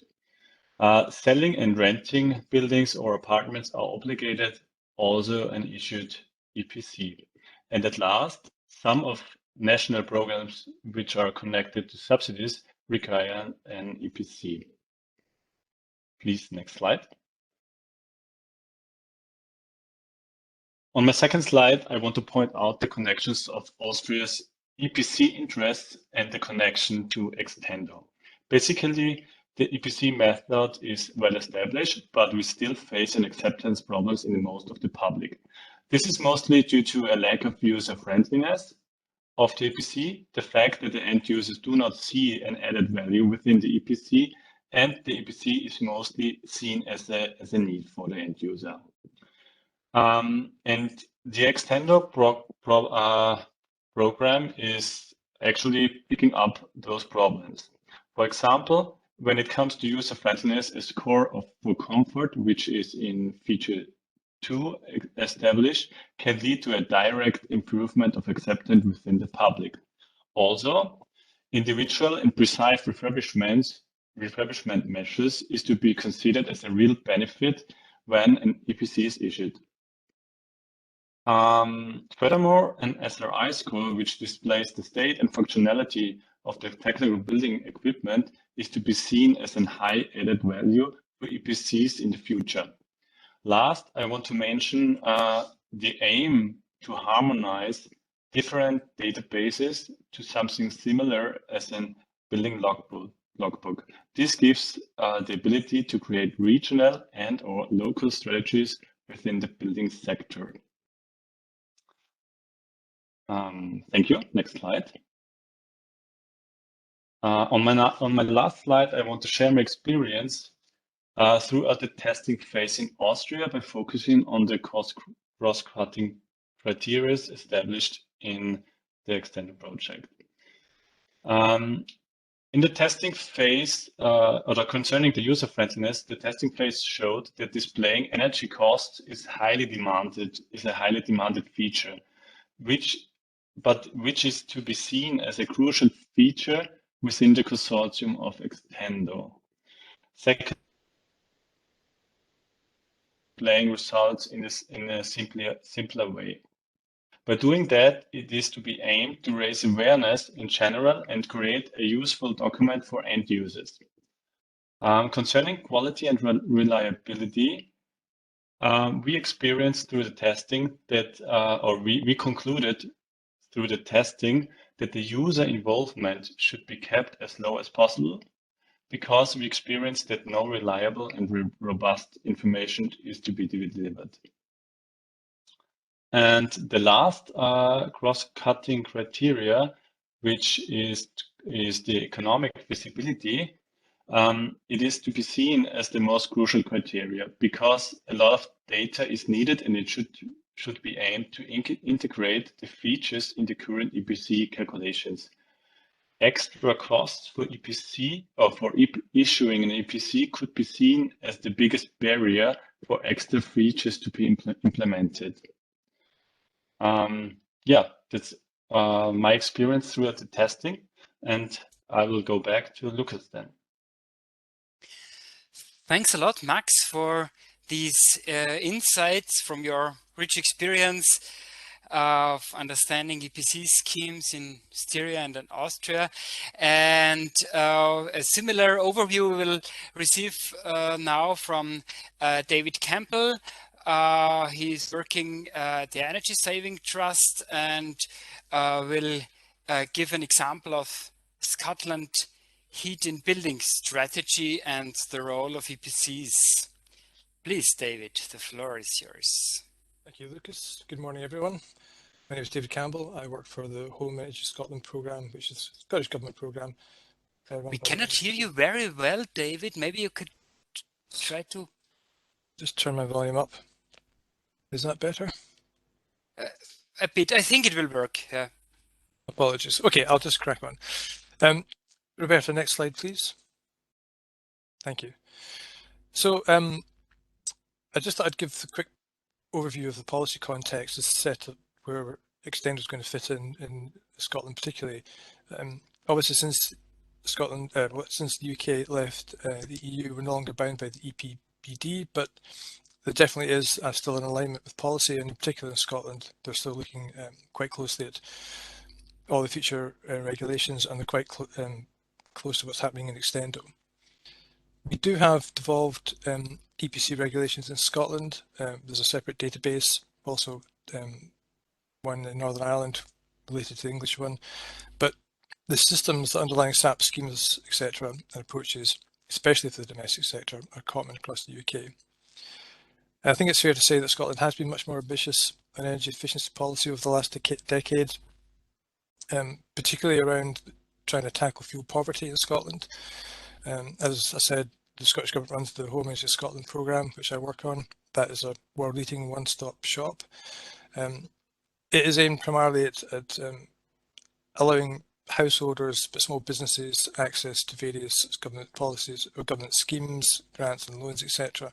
Selling and renting buildings or apartments are obligated, also an issued EPC. And at last, some of national programs which are connected to subsidies require an EPC. Please, next slide. On my second slide, I want to point out the connections of Austria's EPC interests and the connection to X-tendo. Basically, the EPC method is well established, but we still face an acceptance problems in most of the public. This is mostly due to a lack of user friendliness of the EPC, the fact that the end users do not see an added value within the EPC, and the EPC is mostly seen as a need for the end user. And the X-tendo program is actually picking up those problems. For example, when it comes to user friendliness, a score of for comfort, which is in feature 2 established, can lead to a direct improvement of acceptance within the public. Also, individual and precise refurbishment measures is to be considered as a real benefit when an EPC is issued. Furthermore, an SRI score, which displays the state and functionality of the technical building equipment, is to be seen as a high added value for EPCs in the future. Last, I want to mention the aim to harmonize different databases to something similar as a building logbook. This gives the ability to create regional and/or local strategies within the building sector. Thank you. Next slide. On my last slide, I want to share my experience throughout the testing phase in Austria by focusing on the cross-cutting criteria established in the X-tendo project. In the testing phase, or concerning the user friendliness, the testing phase showed that displaying energy costs is a highly demanded feature, which is to be seen as a crucial feature within the consortium of X-tendo. Second, displaying results in a simpler way. By doing that, it is to be aimed to raise awareness in general and create a useful document for end users. Concerning quality and reliability, we experienced through the testing that, we concluded through the testing that the user involvement should be kept as low as possible, because we experienced that no reliable and robust information is to be delivered. And the last cross-cutting criteria, which is the economic feasibility, it is to be seen as the most crucial criteria, because a lot of data is needed and it should be aimed to integrate the features in the current EPC calculations. Extra costs for EPC or for issuing an EPC could be seen as the biggest barrier for extra features to be implemented. Yeah, that's my experience throughout the testing, and I will go back to Lucas then. Thanks a lot, Max, for these insights from your rich experience of understanding EPC schemes in Styria and in Austria. And a similar overview we will receive now from David Campbell. He's working at the Energy Saving Trust and will give an example of Scotland heat in building strategy and the role of EPCs. Please, David, the floor is yours. Thank you, Lucas. Good morning, everyone. My name is David Campbell. I work for the Home Energy Scotland programme, which is a Scottish Government programme. We cannot hear you very well, David. Maybe you could try to... Just turn my volume up. Is that better? A bit. I think it will work. Yeah. Apologies. Okay, I'll just crack on. Roberta, next slide, please. Thank you. So I just thought I'd give a quick overview of the policy context, the setup where X-tendo is going to fit in Scotland particularly. Obviously, since Scotland, since the UK left the EU, we're no longer bound by the EPBD, but there definitely is still an alignment with policy, and in particular in Scotland, they're still looking quite closely at all the future regulations, and they're quite close to what's happening in X-tendo. We do have devolved EPC regulations in Scotland. There's a separate database, also one in Northern Ireland related to the English one, but the systems, the underlying SAP schemes, etc., and approaches, especially for the domestic sector, are common across the UK. I think it's fair to say that Scotland has been much more ambitious on energy efficiency policy over the last decade, particularly around trying to tackle fuel poverty in Scotland. As I said, the Scottish Government runs the Home Energy Scotland programme, which I work on. That is a world-leading one-stop shop. It is aimed primarily at allowing householders, but small businesses, access to various government policies or government schemes, grants and loans, etc.,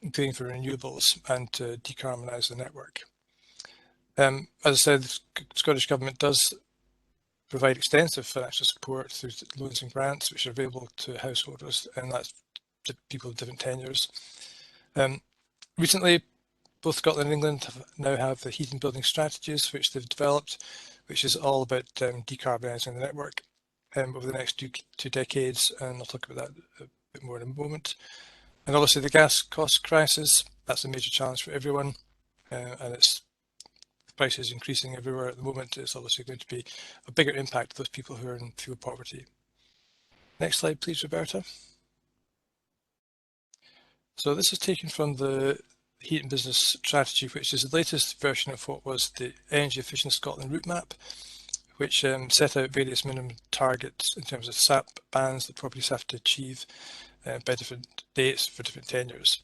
including for renewables, and to decarbonise the network. As I said, the Scottish Government does provide extensive financial support through loans and grants, which are available to householders, and that's to people of different tenures. Recently, both Scotland and England now have the heating building strategies which they've developed, which is all about decarbonising the network over the next two decades, and I'll talk about that a bit more in a moment. And obviously the gas cost crisis, that's a major challenge for everyone, and its prices increasing everywhere at the moment. It's obviously going to be a bigger impact to those people who are in fuel poverty. Next slide, please, Roberta. So this is taken from the Heat and Business Strategy, which is the latest version of what was the Energy Efficient Scotland route map, which set out various minimum targets in terms of SAP bands that properties have to achieve by different dates for different tenures.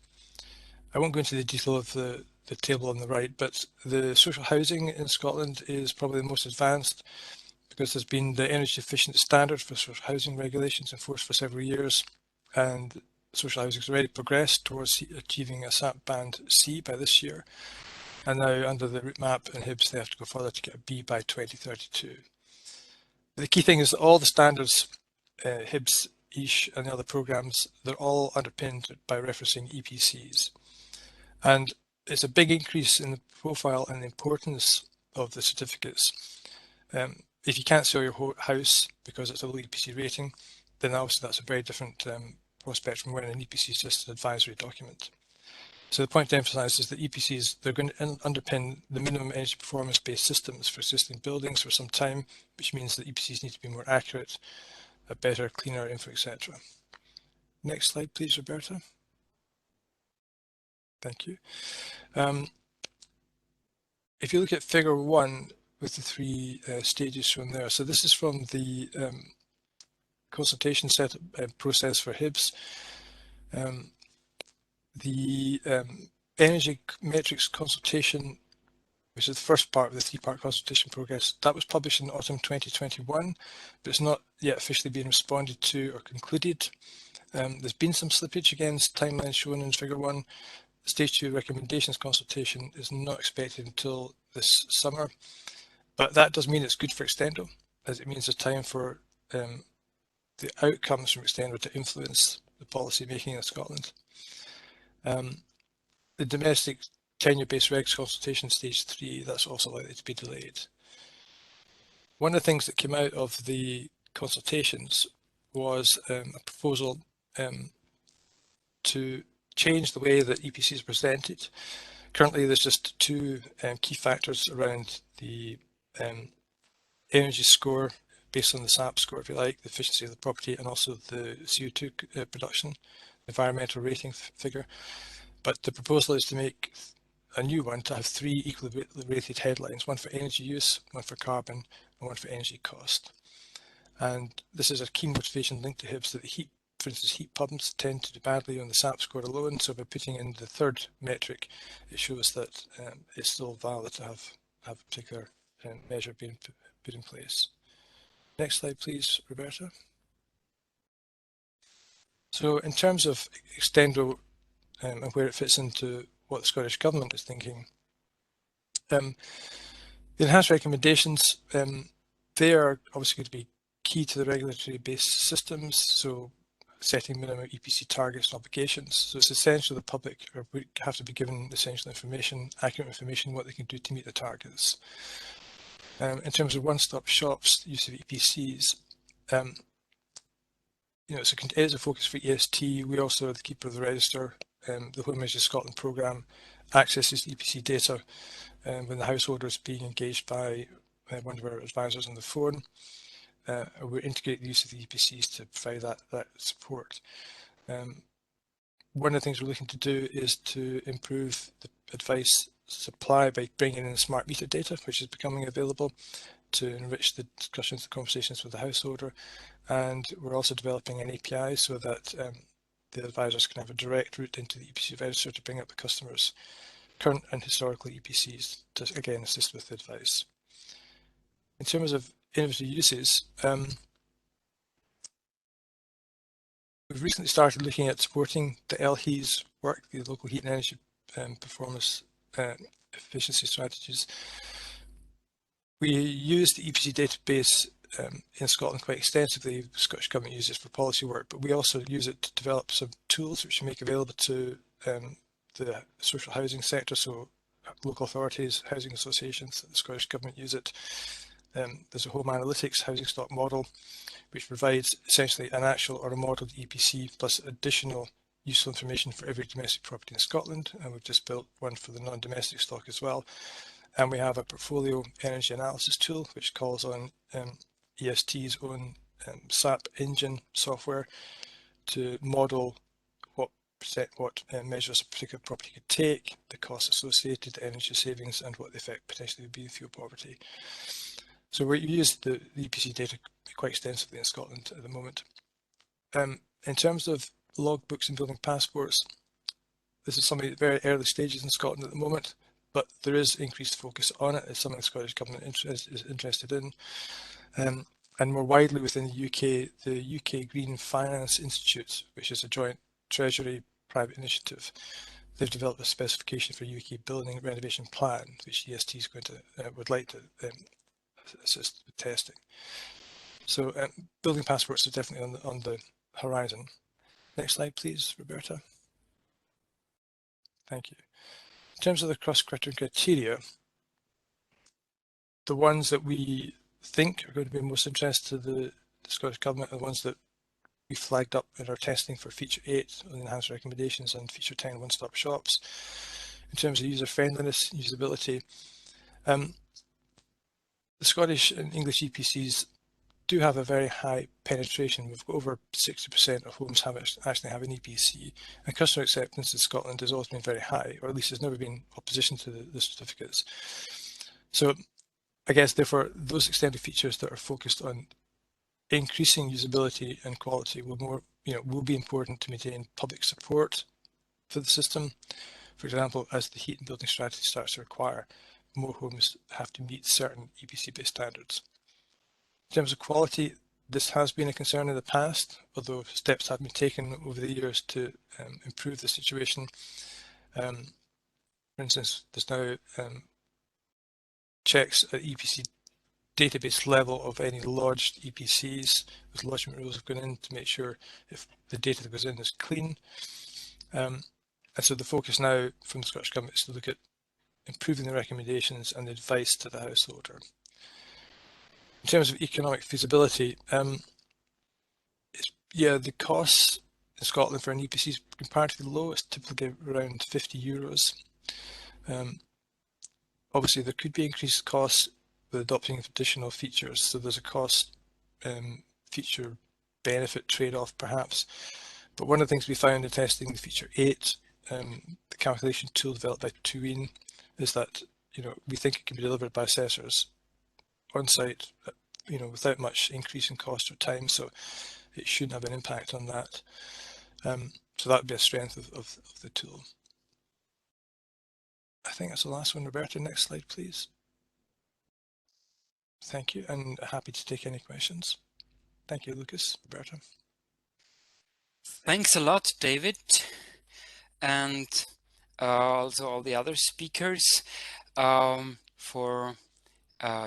I won't go into the detail of the table on the right, but the social housing in Scotland is probably the most advanced because there's been the energy efficient standard for social housing regulations in force for several years, and social housing has already progressed towards achieving a SAP band C by this year, and now under the route map and HIBs they have to go further to get a B by 2032. The key thing is that all the standards, HIBs, EISH and the other programs, they're all underpinned by referencing EPCs. And it's a big increase in the profile and the importance of the certificates. If you can't sell your house because it's a low EPC rating, then obviously that's a very different prospect from when an EPC is just an advisory document. So the point to emphasise is that EPCs, they're going to underpin the minimum energy performance-based systems for existing buildings for some time, which means that EPCs need to be more accurate, better, cleaner info, etc. Next slide, please, Roberta. Thank you. If you look at figure 1 with the 3 stages shown there, so this is from the consultation process for HIBs. The energy metrics consultation, which is the first part of the 3-part consultation progress, that was published in autumn 2021, but it's not yet officially been responded to or concluded. There's been some slippage against timeline shown in figure 1. The stage 2 recommendations consultation is not expected until this summer, but that does mean it's good for X-tendo, as it means there's time for the outcomes from X-tendo to influence the policy making in Scotland. The domestic tenure-based regs consultation stage 3, that's also likely to be delayed. One of the things that came out of the consultations was a proposal to change the way that EPCs are presented. Currently, there's just 2 key factors around the energy score based on the SAP score, if you like, the efficiency of the property, and also the CO2 production, environmental rating figure. But the proposal is to make a new one to have 3 equally rated headlines, one for energy use, one for carbon, and one for energy cost. And this is a key motivation linked to HIBs that the heat, for instance, heat pumps tend to do badly on the SAP score alone. So by putting in the 3rd metric, it shows that it's still valid to have a particular measure being put in place. Next slide, please, Roberta. So in terms of X-tendo and where it fits into what the Scottish Government is thinking, the enhanced recommendations, they are obviously going to be key to the regulatory based systems, so setting minimum EPC targets and obligations. So it's essential the public have to be given essential information, accurate information, what they can do to meet the targets. In terms of one-stop shops, use of EPCs, so it is a focus for EST. We also are the keeper of the register. The Home Measures Scotland programme accesses EPC data when the householder is being engaged by one of our advisors on the phone. We integrate the use of the EPCs to provide that support. One of the things we're looking to do is to improve the advice supply by bringing in smart meter data, which is becoming available, to enrich the discussions and conversations with the householder. And we're also developing an API so that the advisors can have a direct route into the EPC register to bring up the customers' current and historical EPCs to, again, assist with the advice. In terms of innovative uses, we've recently started looking at supporting the LHE's work, the local heat and energy performance efficiency strategies. We use the EPC database in Scotland quite extensively. The Scottish Government uses it for policy work, but we also use it to develop some tools which we make available to the social housing sector, so local authorities, housing associations, the Scottish Government use it. There's a home analytics housing stock model, which provides essentially an actual or a modelled EPC plus additional useful information for every domestic property in Scotland, and we've just built one for the non-domestic stock as well. And we have a portfolio energy analysis tool which calls on EST's own SAP engine software to model what measures a particular property could take, the costs associated, the energy savings, and what the effect potentially would be in fuel poverty. So we use the EPC data quite extensively in Scotland at the moment. In terms of logbooks and building passports, this is something at very early stages in Scotland at the moment, but there is increased focus on it. It's something the Scottish Government is interested in. And more widely within the UK, the UK Green Finance Institute, which is a joint Treasury private initiative, they've developed a specification for UK building renovation plan, which EST is going to would like to assist with testing. So building passports are definitely on the horizon. Next slide, please, Roberta. Thank you. In terms of the cross-criteria criteria, the ones that we think are going to be of most interest to the Scottish Government are the ones that we flagged up in our testing for Feature 8 on enhanced recommendations and Feature 10 one-stop shops. In terms of user friendliness, usability, the Scottish and English EPCs do have a very high penetration, with over 60% of homes actually have an EPC, and customer acceptance in Scotland has always been very high, or at least there's never been opposition to the certificates. So I guess therefore those extended features that are focused on increasing usability and quality will be important to maintain public support for the system. For example, as the heat and building strategy starts to require, more homes have to meet certain EPC-based standards. In terms of quality, this has been a concern in the past, although steps have been taken over the years to improve the situation. For instance, there's now checks at EPC database level of any lodged EPCs, with lodgement rules have gone in to make sure if the data that goes in is clean. And so the focus now from the Scottish Government is to look at improving the recommendations and the advice to the householder. In terms of economic feasibility, the costs in Scotland for an EPC is comparatively low. It's typically around €50. Obviously, there could be increased costs with adopting additional features. So there's a cost feature benefit trade-off perhaps. But one of the things we found in testing the Feature 8, the calculation tool developed by Tuin, is that we think it can be delivered by assessors on site, without much increase in cost or time, so it shouldn't have an impact on that. So that would be a strength of the tool. I think that's the last one, Roberta. Next slide, please. Thank you, and happy to take any questions. Thank you, Lucas, Roberta. Thanks a lot, David, and also all the other speakers for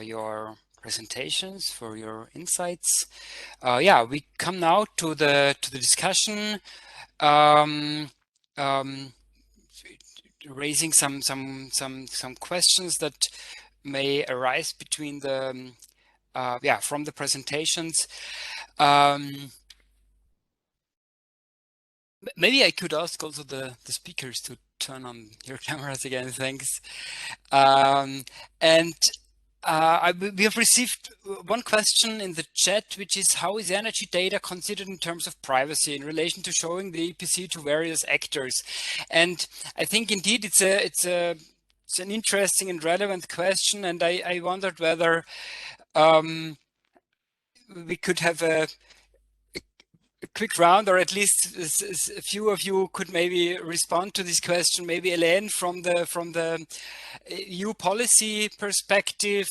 your presentations, for your insights. We come now to the discussion, raising some questions that may arise between the from the presentations. Maybe I could ask also the speakers to turn on your cameras again. Thanks. We have received one question in the chat, which is, how is energy data considered in terms of privacy in relation to showing the EPC to various actors? And I think indeed it's an interesting and relevant question, and I wondered whether we could have a quick round, or at least a few of you could maybe respond to this question. Maybe Elaine from the EU policy perspective,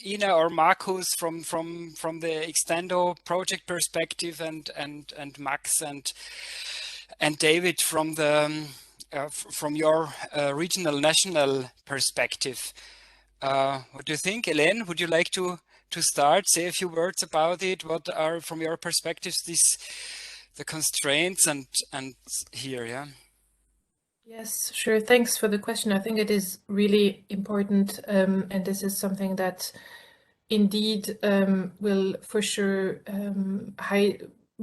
Ina or Markus from the X-tendo project perspective, and Max and David from the from your regional national perspective. What do you think, Elaine? Would you like to start, say a few words about it? What are, from your perspectives, the constraints and here, yeah? Yes, sure. Thanks for the question. I think it is really important, and this is something that indeed will for sure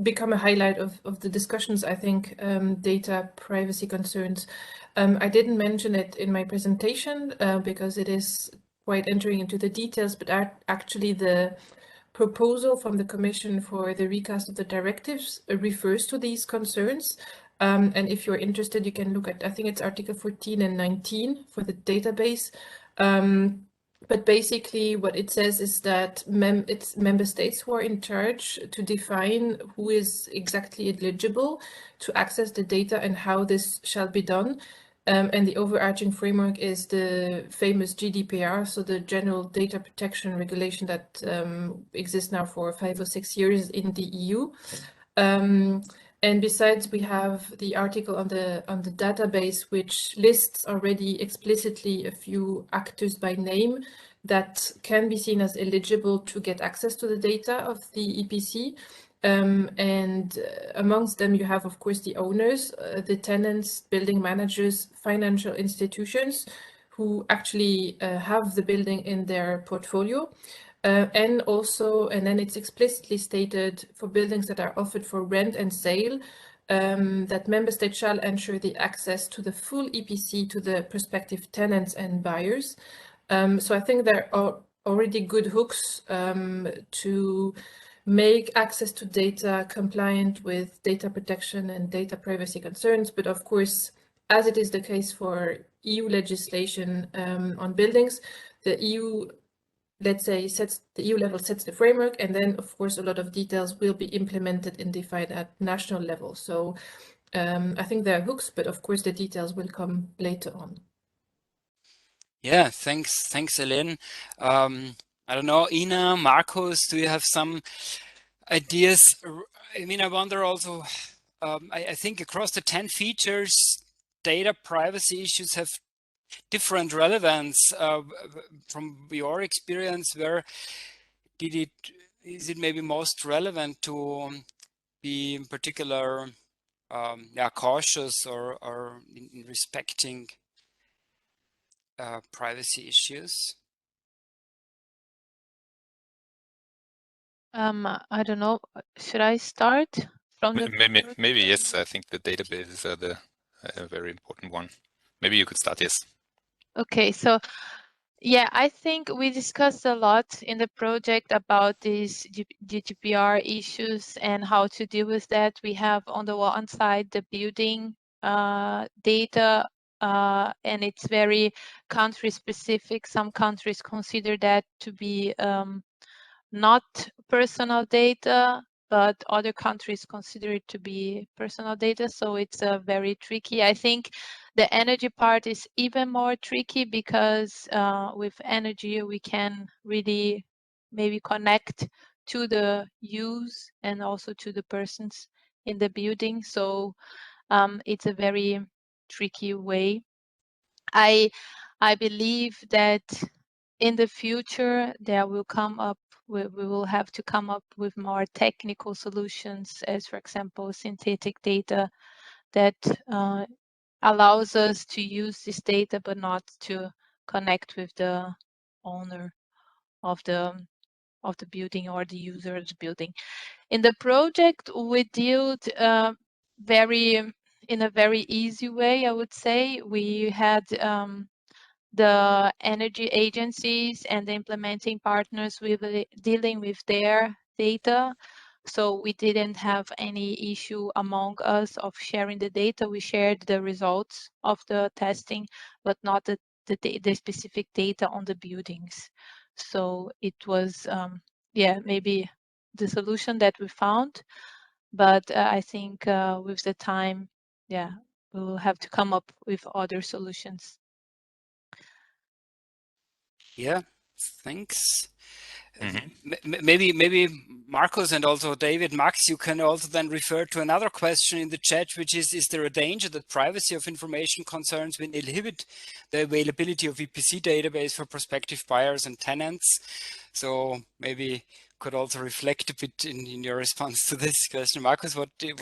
become a highlight of the discussions. I think data privacy concerns. I didn't mention it in my presentation because it is quite entering into the details, but actually the proposal from the Commission for the recast of the directives refers to these concerns. And if you're interested, you can look at, I think it's Article 14 and 19 for the database. But basically what it says is that it's member states who are in charge to define who is exactly eligible to access the data and how this shall be done. And the overarching framework is the famous GDPR, so the General Data Protection Regulation that exists now for 5 or 6 years in the EU. And besides, we have the article on the database, which lists already explicitly a few actors by name that can be seen as eligible to get access to the data of the EPC. And amongst them, you have, of course, the owners, the tenants, building managers, financial institutions who actually have the building in their portfolio. And then it's explicitly stated for buildings that are offered for rent and sale, that member states shall ensure the access to the full EPC to the prospective tenants and buyers. So I think there are already good hooks to make access to data compliant with data protection and data privacy concerns. But of course, as it is the case for EU legislation on buildings, the EU, let's say, the EU level sets the framework, and then of course a lot of details will be implemented and defined at national level. So I think there are hooks, but of course the details will come later on. Yeah, thanks, Elaine. I don't know, Ina, Markus, do you have some ideas? I mean, I wonder also, I think across the 10 features, data privacy issues have different relevance. From your experience, where is it maybe most relevant to be in particular cautious or in respecting privacy issues? I don't know. Should I start from the? Maybe yes. I think the databases are a very important one. Maybe you could start. Yes. Okay, so yeah, I think we discussed a lot in the project about these GDPR issues and how to deal with that. We have on the one side the building data, and it's very country specific. Some countries consider that to be not personal data, but other countries consider it to be personal data. So it's very tricky. I think the energy part is even more tricky because with energy, we can really maybe connect to the use and also to the persons in the building. So it's a very tricky way. I believe that in the future, there will come up, we will have to come up with more technical solutions, as for example, synthetic data that allows us to use this data, but not to connect with the owner of the building or the user of the building. In the project, we dealt in a very easy way, I would say. We had the energy agencies and the implementing partners with dealing with their data. So we didn't have any issue among us of sharing the data. We shared the results of the testing, but not the specific data on the buildings. So it was, yeah, maybe the solution that we found. But I think with the time, yeah, we will have to come up with other solutions. Yeah, thanks. Maybe Marcus and also David, Max, you can also then refer to another question in the chat, which is there a danger that privacy of information concerns will inhibit the availability of EPC database for prospective buyers and tenants? So maybe could also reflect a bit in your response to this question. Marcus, what did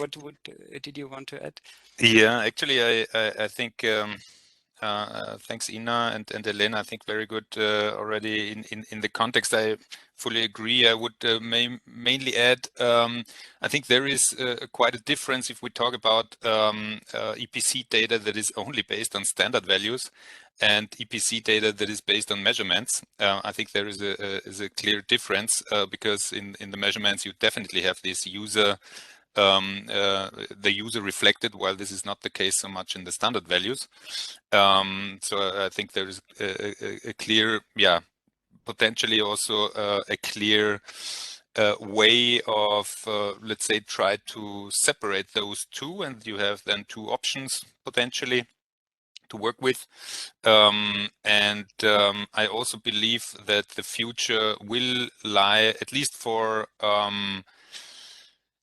you want to add? Yeah, actually, I think thanks, Ina and Elena. I think very good already in the context. I fully agree. I would mainly add, I think there is quite a difference if we talk about EPC data that is only based on standard values and EPC data that is based on measurements. I think there is a clear difference because in the measurements you definitely have this user the user reflected, while this is not the case so much in the standard values. So I think there is a clear, yeah, potentially also a clear way of, let's say, try to separate those two, and you have then two options potentially to work with. I also believe that the future will lie, at least for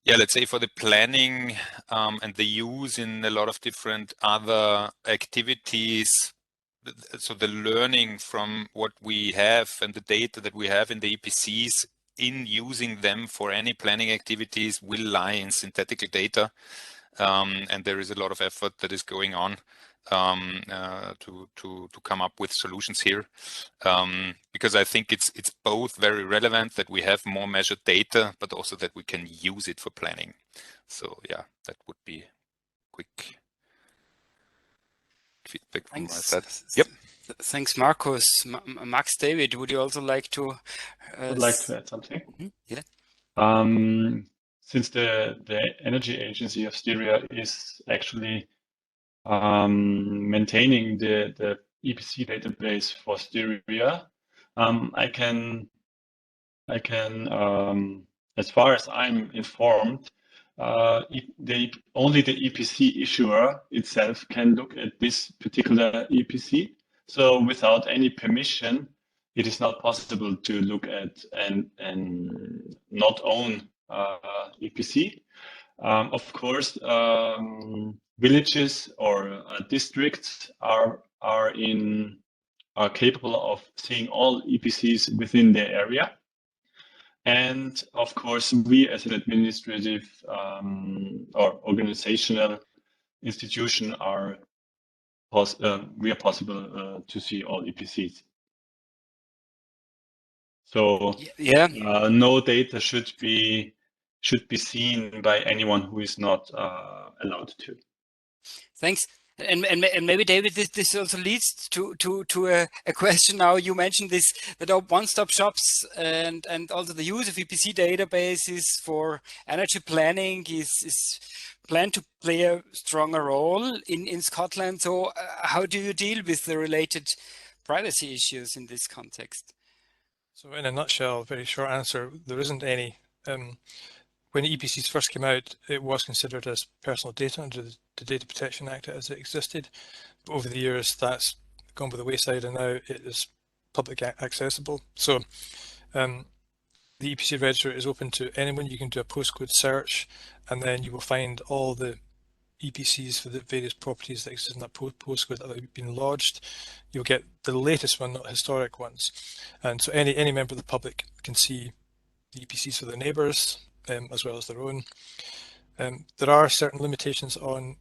yeah, let's say for the planning and the use in a lot of different other activities. So the learning from what we have and the data that we have in the EPCs in using them for any planning activities will lie in synthetic data. And there is a lot of effort that is going on to come up with solutions here, because I think it's both very relevant that we have more measured data, but also that we can use it for planning. So yeah, that would be quick feedback from my side. Yep. Thanks, Marcus. Max, David, would you also like to? Would like to add something? Yeah. Since the Energy Agency of Styria is actually maintaining the EPC database for Styria, I can, as far as I'm informed, only the EPC issuer itself can look at this particular EPC. So without any permission, it is not possible to look at and not own EPC. Of course, villages or districts are capable of seeing all EPCs within their area. And of course, we as an administrative or organizational institution are possible to see all EPCs. So yeah, no data should be seen by anyone who is not allowed to. Thanks. And maybe David, this also leads to a question. Now you mentioned this, that one-stop shops and also the use of EPC databases for energy planning is planned to play a stronger role in Scotland. So how do you deal with the related privacy issues in this context? So in a nutshell, very short answer, there isn't any. When EPCs first came out, it was considered as personal data under the Data Protection Act as it existed. But over the years, that's gone by the wayside, and now it is public accessible. So the EPC register is open to anyone. You can do a postcode search, and then you will find all the EPCs for the various properties that exist in that postcode that have been lodged. You'll get the latest one, not historic ones. And so any member of the public can see the EPCs for their neighbours, as well as their own. There are certain limitations on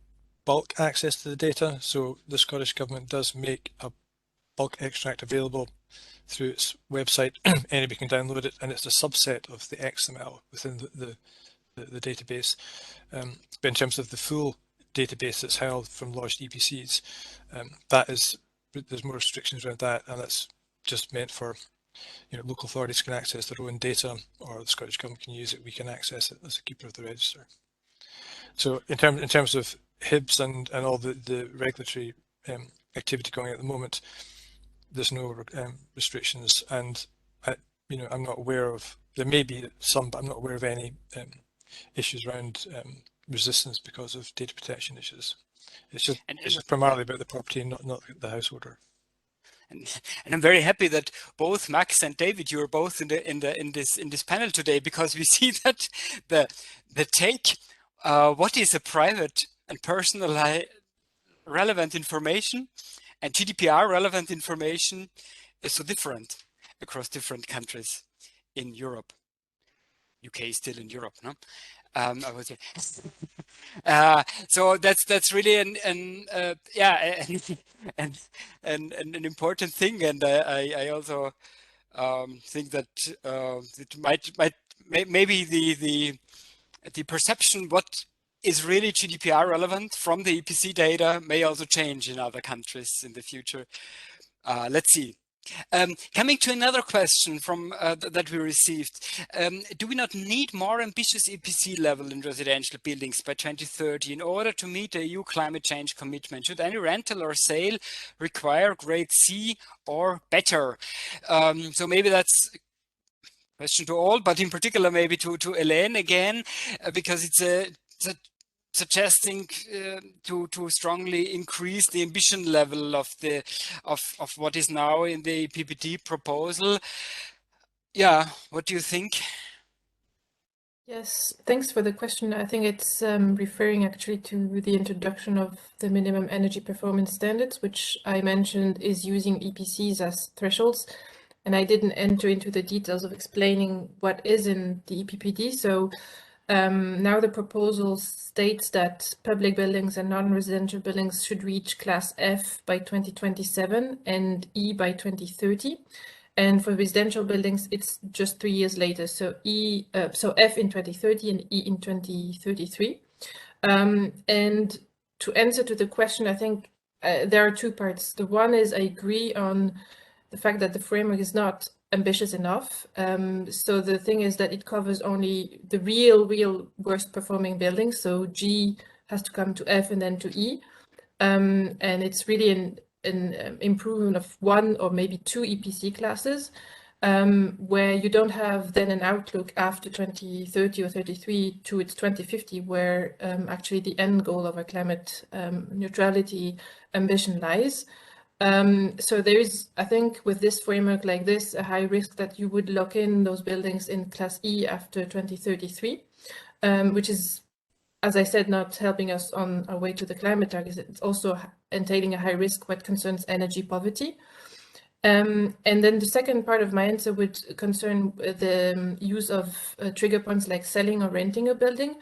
bulk access to the data. So the Scottish Government does make a bulk extract available through its website. Anybody can download it, and it's a subset of the XML within the database. But in terms of the full database that's held from lodged EPCs, there's more restrictions around that, and that's just meant for, local authorities can access their own data, or the Scottish Government can use it. We can access it as a keeper of the register. So in terms of HIBs and all the regulatory activity going on at the moment, there's no restrictions, and I'm not aware of, there may be some, but I'm not aware of any issues around resistance because of data protection issues. It's just primarily about the property, not the householder. And I'm very happy that both Max and David, you are both in this panel today, because we see that the take what is a private and personal relevant information and GDPR relevant information is so different across different countries in Europe. UK is still in Europe, no? I would say. So that's really an important thing, and I also think that it might maybe the perception what is really GDPR relevant from the EPC data may also change in other countries in the future. Let's see. Coming to another question from that we received, do we not need more ambitious EPC level in residential buildings by 2030 in order to meet the EU climate change commitment? Should any rental or sale require grade C or better? So maybe that's a question to all, but in particular maybe to Elaine again, because it's suggesting to strongly increase the ambition level of what is now in the PPT proposal. Yeah, what do you think? Yes, thanks for the question. I think it's referring actually to the introduction of the minimum energy performance standards, which I mentioned is using EPCs as thresholds. And I didn't enter into the details of explaining what is in the EPPD. So now the proposal states that public buildings and non-residential buildings should reach class F by 2027 and E by 2030. And for residential buildings, it's just 3 years later. So F in 2030 and E in 2033. And to answer to the question, I think there are two parts. The one is I agree on the fact that the framework is not ambitious enough. So the thing is that it covers only the real worst performing buildings. So G has to come to F and then to E. And it's really an improvement of 1 or maybe 2 EPC classes, where you don't have then an outlook after 2030 or 33 to its 2050, where actually the end goal of our climate neutrality ambition lies. So there is, I think, with this framework like this, a high risk that you would lock in those buildings in class E after 2033, which is, as I said, not helping us on our way to the climate targets. It's also entailing a high risk what concerns energy poverty. And then the second part of my answer would concern the use of trigger points like selling or renting a building.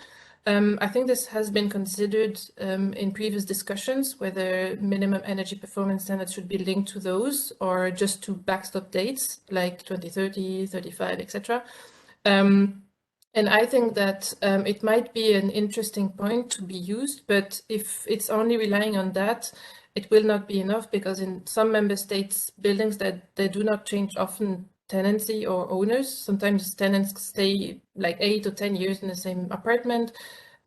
I think this has been considered in previous discussions, whether minimum energy performance standards should be linked to those or just to backstop dates like 2030, 35, etc. And I think that it might be an interesting point to be used, but if it's only relying on that, it will not be enough, because in some member states, buildings that they do not change often tenancy or owners. Sometimes tenants stay like 8 or 10 years in the same apartment,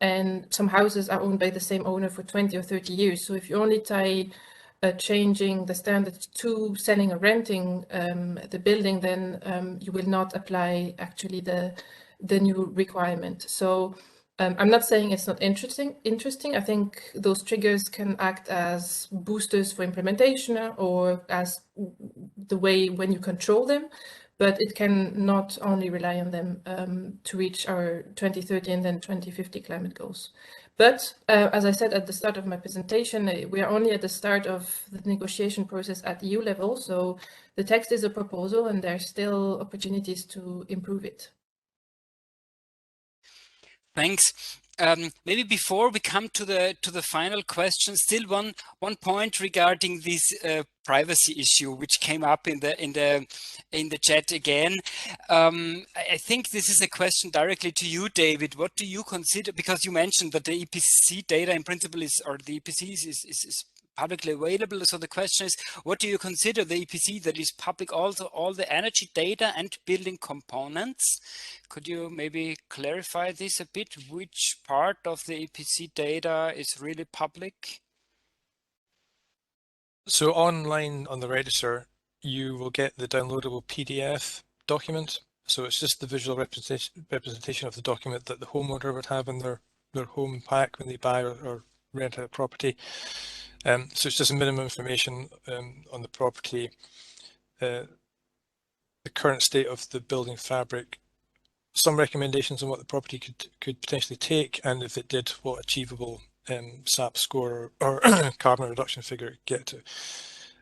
and some houses are owned by the same owner for 20 or 30 years. So if you only tie changing the standards to selling or renting the building, then you will not apply actually the new requirement. So I'm not saying it's not interesting. I think those triggers can act as boosters for implementation or as the way when you control them, but it can not only rely on them to reach our 2030 and then 2050 climate goals. But as I said at the start of my presentation, we are only at the start of the negotiation process at EU level. So the text is a proposal and there are still opportunities to improve it. Thanks. maybe before we come to the final question, still one point regarding this privacy issue, which came up in the chat again. I think this is a question directly to you, David. What do you consider? Because you mentioned that the EPC data in principle is, or the EPCs is publicly available. So the question is, what do you consider the EPC that is public, also all the energy data and building components? Could you maybe clarify this a bit? Which part of the EPC data is really public? So online on the register, you will get the downloadable PDF document. So it's just the visual representation of the document that the homeowner would have in their home pack when they buy or rent a property. So it's just minimum information on the property, the current state of the building fabric, some recommendations on what the property could potentially take, and if it did, what achievable SAP score or carbon reduction figure it get to.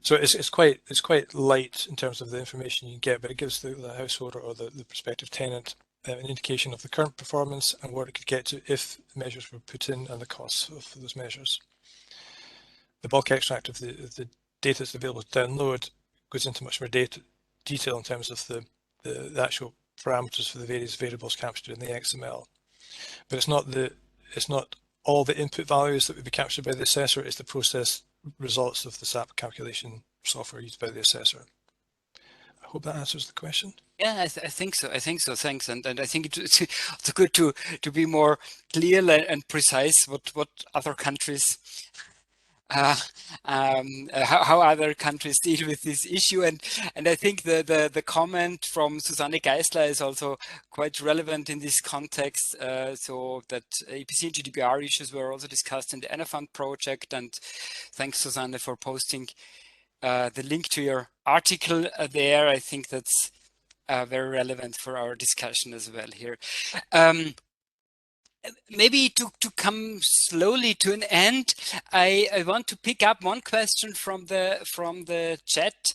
So it's quite light in terms of the information you get, but it gives the householder or the prospective tenant an indication of the current performance and what it could get to if measures were put in and the costs of those measures. The bulk extract of the data that's available to download goes into much more detail in terms of the actual parameters for the various variables captured in the XML. But it's not all the input values that would be captured by the assessor, it's the process results of the SAP calculation software used by the assessor. I hope that answers the question. Yeah, I think so. Thanks. And I think it's good to be more clear and precise what other countries how other countries deal with this issue, and I think the comment from Susanne Geisler is also quite relevant in this context. So that EPC and GDPR issues were also discussed in the ENERFund project, and thanks, Susanne, for posting the link to your article there. I think that's very relevant for our discussion as well here. Maybe to come slowly to an end, I want to pick up one question from the chat,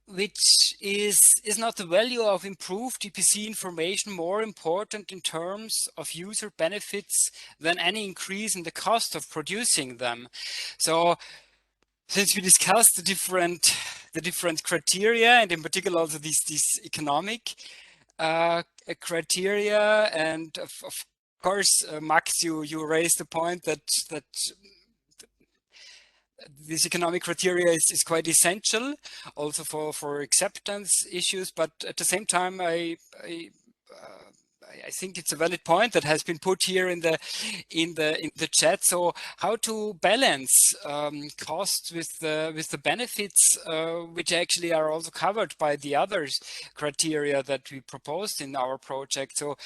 which is not the value of improved EPC information more important in terms of user benefits than any increase in the cost of producing them? So since we discussed the different criteria, and in particular also these economic criteria, and of course, Max, you raised the point that this economic criteria is quite essential also for acceptance issues. But at the same time, I think it's a valid point that has been put here in the chat. So how to balance costs with the benefits, which actually are also covered by the other criteria that we proposed in our project. So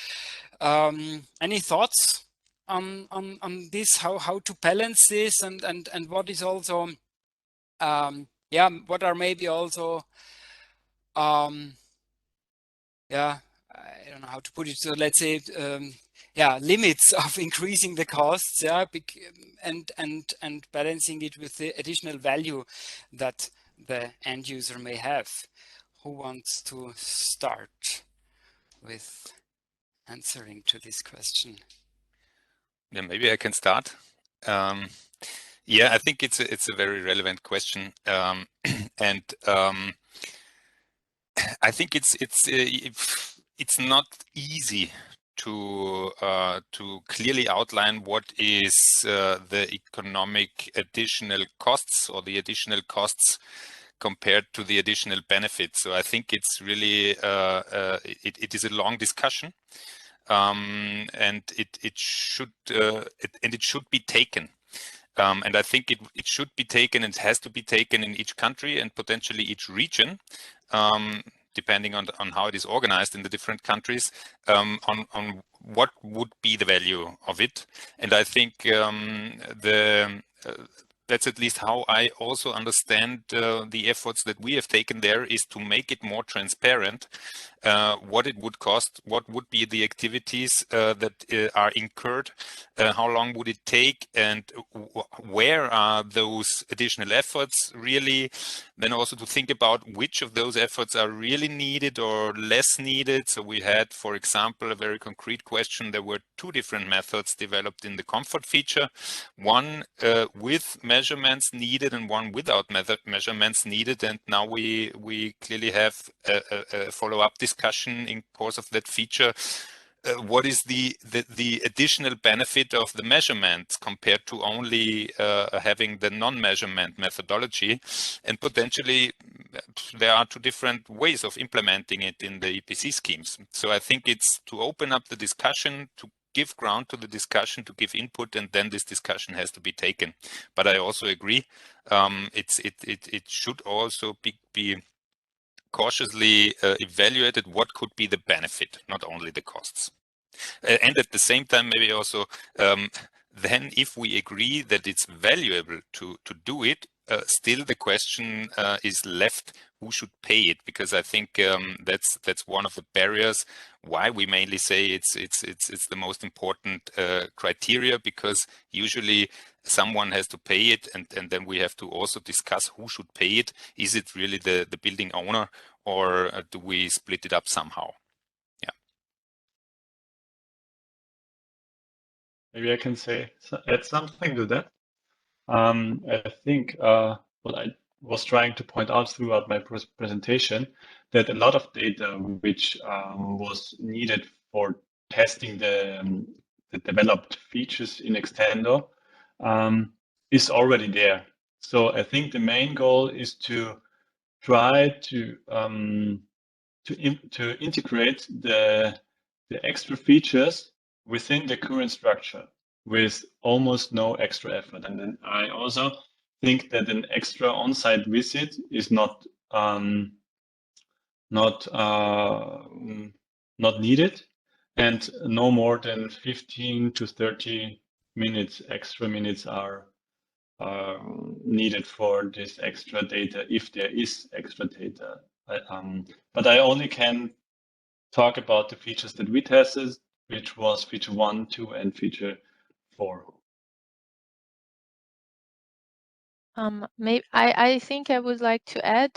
any thoughts on this? How to balance this, and what is also yeah, what are maybe also yeah, I don't know how to put it. So let's say yeah, limits of increasing the costs, yeah, and balancing it with the additional value that the end user may have. Who wants to start with answering to this question? Yeah, maybe I can start. Yeah, I think it's a very relevant question, and I think it's not easy to clearly outline what is the economic additional costs or the additional costs compared to the additional benefits. So I think it's really it is a long discussion, and it should be taken. And I think it should be taken and has to be taken in each country and potentially each region, depending on how it is organized in the different countries, on what would be the value of it. And I think that's at least how I also understand the efforts that we have taken there, is to make it more transparent, what it would cost, what would be the activities that are incurred, how long would it take, and where are those additional efforts really. Then also to think about which of those efforts are really needed or less needed. So we had, for example, a very concrete question. There were two different methods developed in the comfort feature, one with measurements needed and one without measurements needed. And now we clearly have a follow-up discussion in course of that feature. What is the additional benefit of the measurement compared to only having the non-measurement methodology? And potentially there are two different ways of implementing it in the EPC schemes. So I think it's to open up the discussion, to give ground to the discussion, to give input, and then this discussion has to be taken. But I also agree, it should also be cautiously evaluated what could be the benefit, not only the costs. And at the same time, maybe also, then if we agree that it's valuable to do it, still the question is left, who should pay it? Because I think that's one of the barriers why we mainly say it's the most important criteria, because usually someone has to pay it, and then we have to also discuss who should pay it. Is it really the building owner, or do we split it up somehow? Maybe I can add something to that. I think what I was trying to point out throughout my presentation, that a lot of data which was needed for testing the developed features in X-tendo is already there. So I think the main goal is to try to integrate the extra features within the current structure with almost no extra effort. And then I also think that an extra on-site visit is not needed, and no more than 15 to 30 minutes extra minutes are needed for this extra data, if there is extra data. But I only can talk about the features that we tested, which was feature 1, 2, and feature 4. I think I would like to add,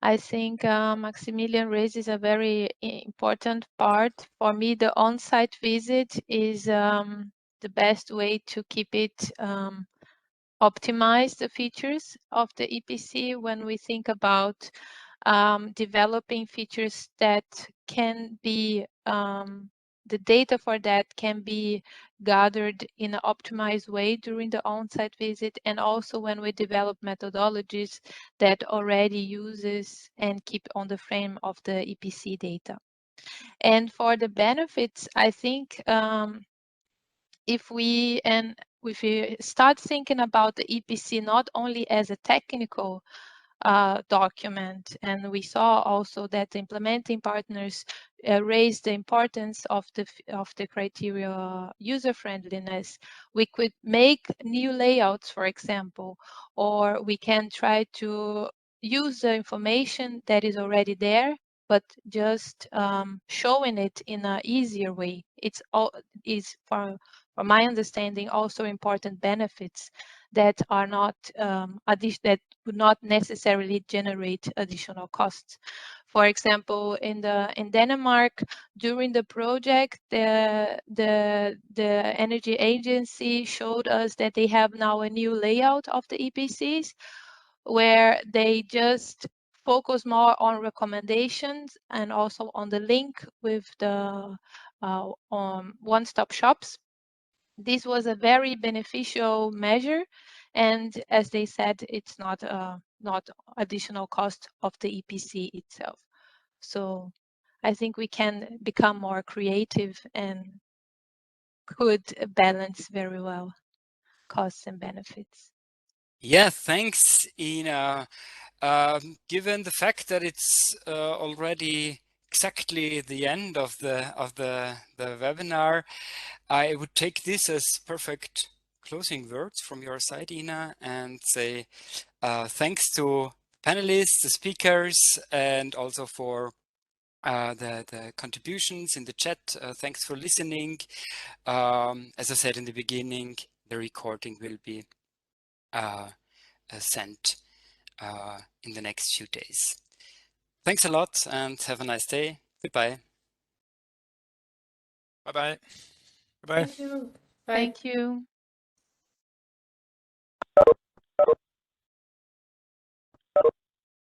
I think Maximilian raises a very important part. For me, the on-site visit is the best way to keep it optimize the features of the EPC when we think about developing features that can be the data for that can be gathered in an optimized way during the on-site visit, and also when we develop methodologies that already uses and keep on the frame of the EPC data. And for the benefits, I think if we start thinking about the EPC not only as a technical document, and we saw also that the implementing partners raised the importance of the criteria user friendliness. We could make new layouts, for example, or we can try to use the information that is already there, but just showing it in an easier way. It's from my understanding also important benefits that are not that would not necessarily generate additional costs. For example, in Denmark, during the project, the energy agency showed us that they have now a new layout of the EPCs, where they just focus more on recommendations and also on the link with the one-stop shops. This was a very beneficial measure, and as they said, it's not additional cost of the EPC itself. So I think we can become more creative and could balance very well costs and benefits. Yeah, thanks, Ina. Given the fact that it's already exactly the end of the webinar, I would take this as perfect closing words from your side, Ina, and say thanks to panelists, the speakers, and also for the contributions in the chat. Thanks for listening. As I said in the beginning, the recording will be sent in the next few days. Thanks a lot and have a nice day. Goodbye. Bye-bye. Goodbye. Thank you. Bye. Thank you.